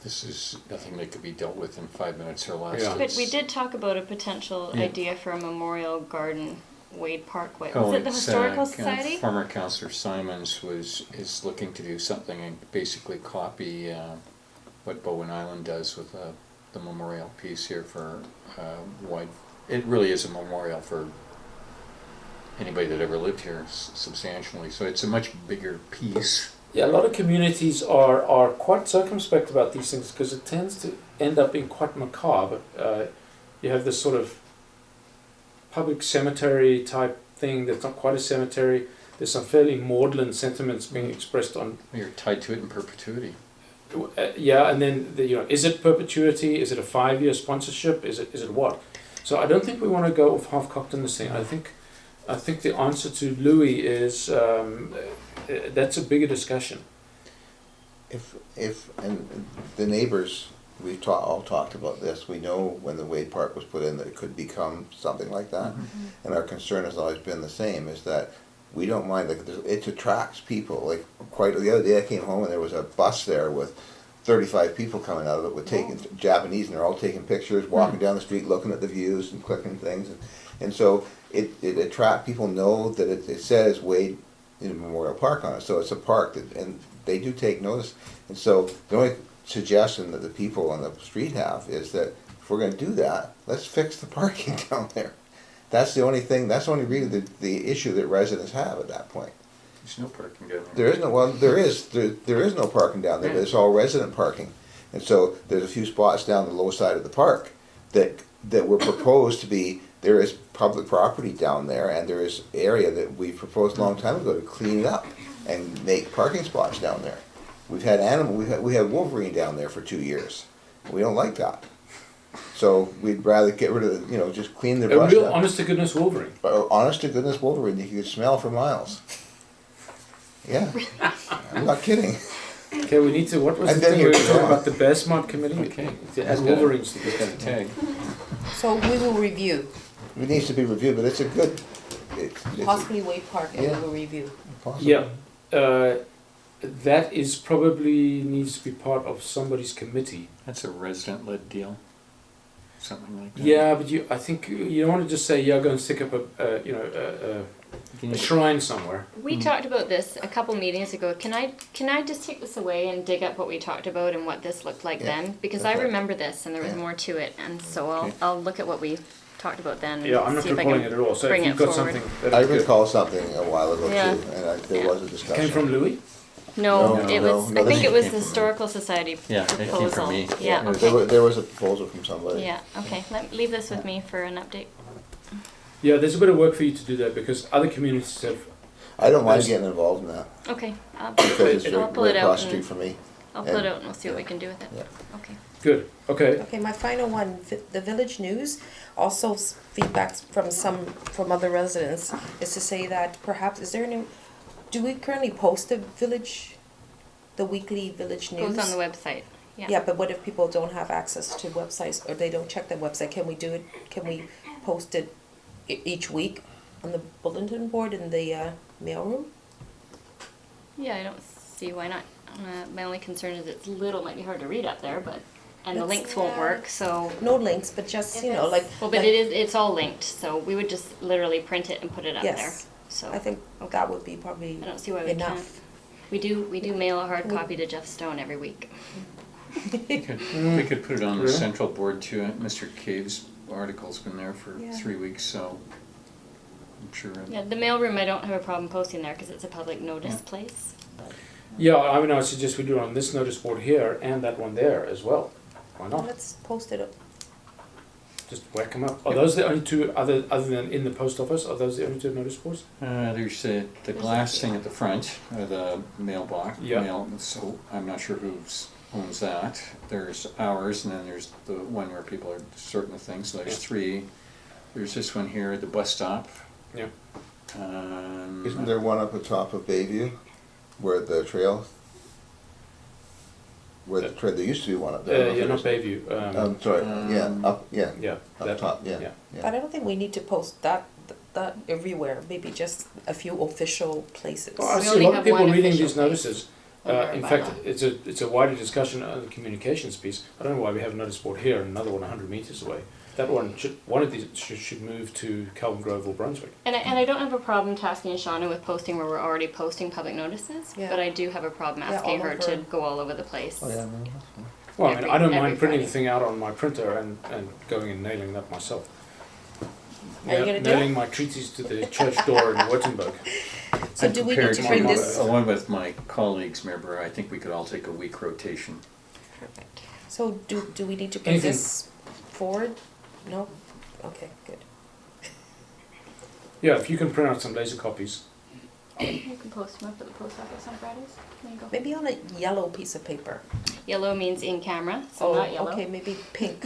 This is nothing that could be dealt with in 5 minutes or less. Yeah. but we did talk about a potential Yeah. idea for a memorial garden, Wade Parkway. Oh, Was it the it's, Historical uh, Society? Former Councillor Simons is looking to do something and basically copy what Bowen Island does with the memorial piece here for wide. It really is a memorial for anybody that ever lived here substantially. So it's a much bigger piece Yeah, a lot of communities are quite circumspect about these things because it tends to end up being quite macabre. You have this sort of public cemetery type thing that's not quite a cemetery. There's some fairly maudlin sentiments being expressed on. You're tied to it in perpetuity. Yeah, and then is it perpetuity? Is it a 5-year sponsorship? Is it what? So I don't think we want to go off half-cocked in this thing. I think the answer to Louis is that's a bigger discussion. If and the neighbors, we've all talked about this, we know when the Wade Park was put in that it could become something like that. And our concern has always been the same, is that we don't mind, like, it attracts people, like, quite, the other day I came home and there was a bus there with 35 people coming out of it with taking, Japanese, and they're all taking pictures, walking down the street, looking at the views and clicking things, and so it attract, people know that it says Wade Memorial Park on it, so it's a park that, and they do take notice, and so the only suggestion that the people on the street have is that if we're gonna do that, let's fix the parking down there. That's the only thing, that's the only really the issue that residents have at that point. There's no parking down there. There is no, well, there is no parking down there, but it's all resident parking. And so there's a few spots down the low side of the park that were proposed to be, there is public property down there, and there is area that we proposed a long time ago to clean it up and make parking spots down there. We've had we had Wolverine down there for 2 years. We don't like that. So we'd rather get rid of the, just clean the brush A real up. honest to goodness Wolverine. Honest to goodness Wolverine, you could smell for miles. Yeah, I'm not kidding. Okay, we need to. What was And the then thing we were you're talking wrong. about? The Bear Smart Committee. Okay. To add Wolverines to It's got a this. tag. So we will review, It needs to be reviewed, but it's a good, it's possibly Wade Park, and Yeah. we will review. possible. Yeah, that is probably needs to be part of somebody's committee. That's a resident-led deal. Something like that. Yeah, but I think you don't want to just say, yeah, go and stick up a shrine somewhere. We talked about this a couple meetings ago. Can I just take this away and dig up what we talked about and what this looked like Yeah, then? Because that's I right. remember this and there was Yeah. more to it, and so Okay. I'll look at what we talked about then. And Yeah, I'm not see if I recalling can it at all. So if bring you've it got forward. something that I recall something a while ago Yeah. too, and there Yeah. was a discussion. came from Louis. No, No, it no, was. no, I think this it was came the from- Historical Society Yeah, it came proposal. from me. Yeah. There Okay. there was a proposal from somebody. Yeah. Okay. Leave this with me for an update. Yeah, there's a bit of work for you to do that because other communities have. I don't mind There's- getting involved in that, Okay. because it's I'll pull it right out across the street and from me. I'll pull it and- out and we'll see what we can do with it. Yeah. Okay. Good. Okay. Okay, my final one, the Village News, also feedback from other residents, is to say that perhaps, do we currently post the weekly Village News? Goes on the website. Yeah. Yeah, but what if people don't have access to websites, or they don't check their website? Can we post it each week on the bulletin board in the mailroom? Yeah, I don't see why not. My only concern is it's little, might be hard to read up there, and the That's- links won't work. So, No links, but just, If like. it's- well, but it's all linked. So we would just literally print it and put it up there. Yes, So I think that would be probably I don't see why we enough. can't. We do mail a hard copy to Jeff Stone every week. We could put it on the Really? central board too. Mr. Cave's article's been there for Yeah. 3 weeks, so I'm sure. Yeah, the mailroom I don't have a problem posting there because it's a public notice Yeah. place. But Yeah, I mean, I would suggest we do it on this notice board here and that one there as well. Why not? Let's post it up. Just whack them up. Are those the only two other than in the post office? Are those the only two notice boards? There's the glass thing at the front, the mailbox. Yeah. Mail, so I'm not sure who owns that. There's ours, and then there's the one where people are certain of things. So there's Yeah. 3. There's this one here at the bus stop. Yeah. Isn't there one up the top of Bayview, where the trail? There used to be one up there. I don't know Yeah, if not there's- Bayview. I'm sorry, yeah, up, yeah, Yeah, up that top, yeah, yeah. But I don't think we need to post that everywhere, maybe just a few official places. Well, I We see only a lot of have people one reading official these notices. over our In fact, bylaw. it's a wider discussion on the communications piece. I don't know why we have a notice board here and another one 100 meters away. That one of these should move to Kelvin Grove or Brunswick. And I don't have a problem tasking Shauna with posting where we're already posting public notices, Yeah. but I do have a problem Yeah, asking all her to over. go all over the place. Oh, yeah, no, that's fine. Well, I mean, I don't Every mind printing the Friday. thing out on my printer and going and nailing that myself. Are you gonna do Nailing it? my treatise to the church door in Wittenberg. So I'm do we need prepared to bring this? Along with my colleagues, remember, I think we could all take a week rotation. Perfect. So do we need to bring Anything- this forward? No? Okay, good. Yeah, if you can print out some laser copies. You can post them up at the post office on Fridays. There you go. Maybe on a yellow piece of paper. Yellow means in camera, so not yellow. Okay, maybe pink.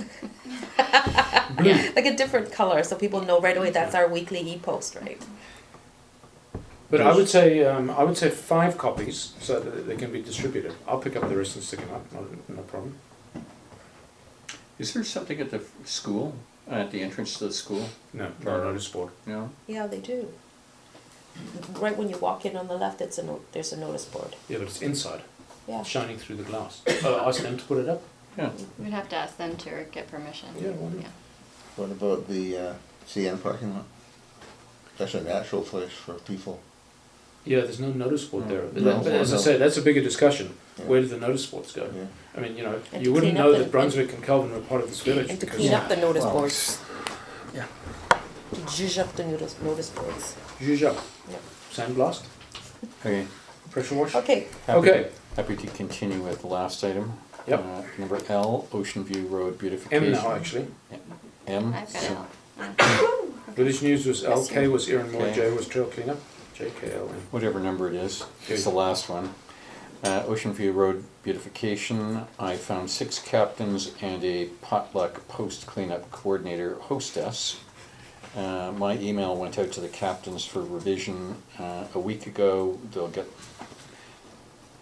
Yeah. Like a different color, so people know right away that's our weekly e-post, right? But I would say 5 copies so that they can be distributed. I'll pick up the rest and stick them up, no problem. Is there something at the school, at the entrance to the school? No notice board. No? Yeah, they do. Right when you walk in on the left, there's a notice board. Yeah, but it's inside, Yeah. shining through the glass. Ask them to put it up. Yeah. We'd have to ask them to get permission. Yeah, why not? What about the CN parking lot? That's a natural place for people. Yeah, there's no notice board there. But, No, but as I no. say, that's a bigger discussion. Yeah. Where do the notice boards go? Yeah. I mean, And you to wouldn't clean know up that the- Brunswick and Kelvin were part of this village. And to because- clean up the notice Well, boards. Yeah. To zhuzh up the notice boards. Zhuzh up. Yep. Sandblast. Okay. Pressure wash. Okay, Okay. Happy to continue with the last item. Yep. Number L, Ocean View Road beautification. M now, actually. M. I've got so- it. Village News was L, Yes, K was Aaron Moore, Okay. J was Trail Cleanup, JKLN. Whatever number it is, it's the Okay. last one. Ocean View Road beautification, I found 6 captains and a potluck post cleanup coordinator hostess. My email went out to the captains for revision a week ago. They'll get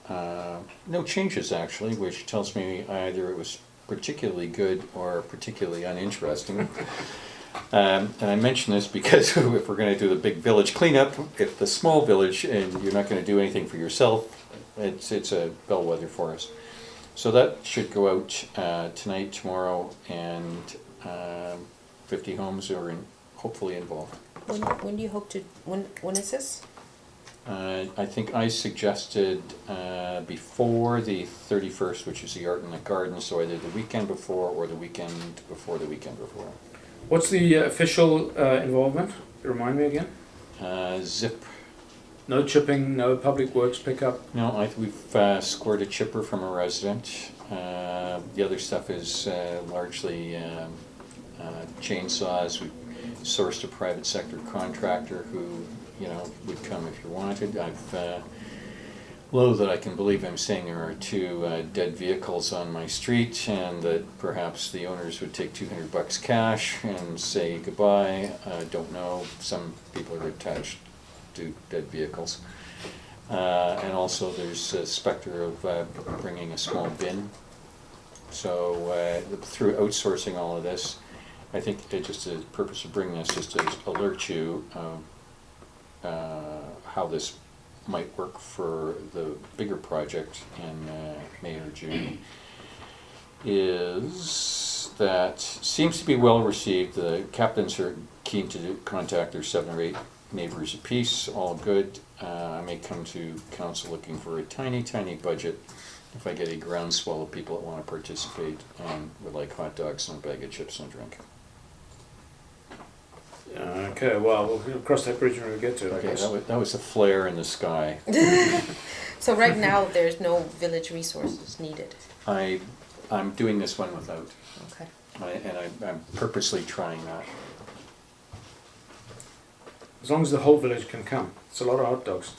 no changes actually, which tells me either it was particularly good or particularly uninteresting. And I mention this because if we're going to do the big village cleanup, if the small village and you're not going to do anything for yourself, it's a bellwether for us. So that should go out tonight, tomorrow, and 50 homes are hopefully involved. when do you hope to, when is this? I think I suggested before the 31st, which is the Art in the Garden, so either the weekend before or the weekend before the weekend before. What's the official involvement? Remind me again. Zip. No chipping, no public works pickup. No, we've scored a chipper from a resident. The other stuff is largely chainsaws. We sourced a private sector contractor who, would come if you wanted. I've low that I can believe I'm saying there are 2 dead vehicles on my street, and that perhaps the owners would take $200 cash and say goodbye. Don't know. Some people are attached to dead vehicles. And also there's a specter of bringing a small bin. So through outsourcing all of this, I think just the purpose of bringing this is to alert you how this might work for the bigger project in May or June, is that seems to be well received. The captains are keen to contact their 7 or 8 neighbors apiece, all good. I may come to council looking for a tiny, tiny budget if I get a groundswell of people that want to participate and would like hot dogs and a bag of chips and a drink. Okay, well, we'll cross that bridge when we get to it, I Okay, guess. that was a flare in the sky. So right now, there's no village resources needed. I'm doing this one without, Okay. I'm purposely trying that. As long as the whole village can come. It's a lot of hot dogs.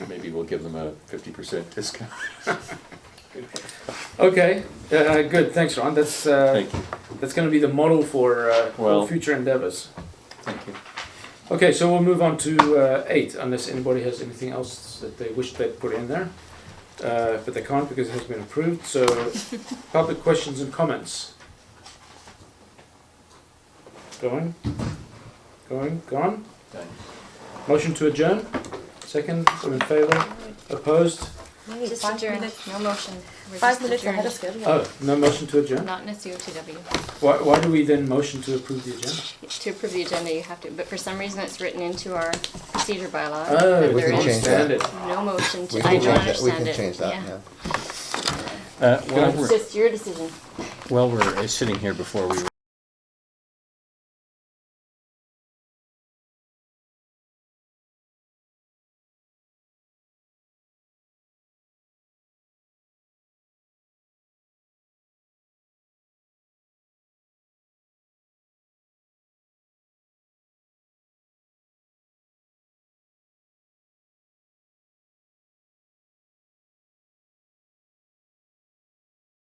Maybe we'll give them a 50% discount. Okay, good, thanks Ron. That's Thank you. that's going to be the model for Well- future endeavors. Thank you. Okay, so we'll move on to 8, unless anybody has anything else that they wish they'd put in there. But they can't because it has been approved. So, public questions and comments. Going? Gone? Done. Motion to adjourn? Second, all in favour? Opposed? Wait, Just 5 adjourn, minutes, no motion. We're 5 just minutes ahead of adjourned. schedule. Oh, no motion to adjourn? Not in a COTW. Why do we then motion to approve the agenda? To approve the agenda, you have to, but for some reason it's written into our procedure bylaw. Oh, that we there can is change that. Understand it. No motion to, We I can don't change that, we understand can it. change that, yeah. While It's we're just your decision. sitting here before we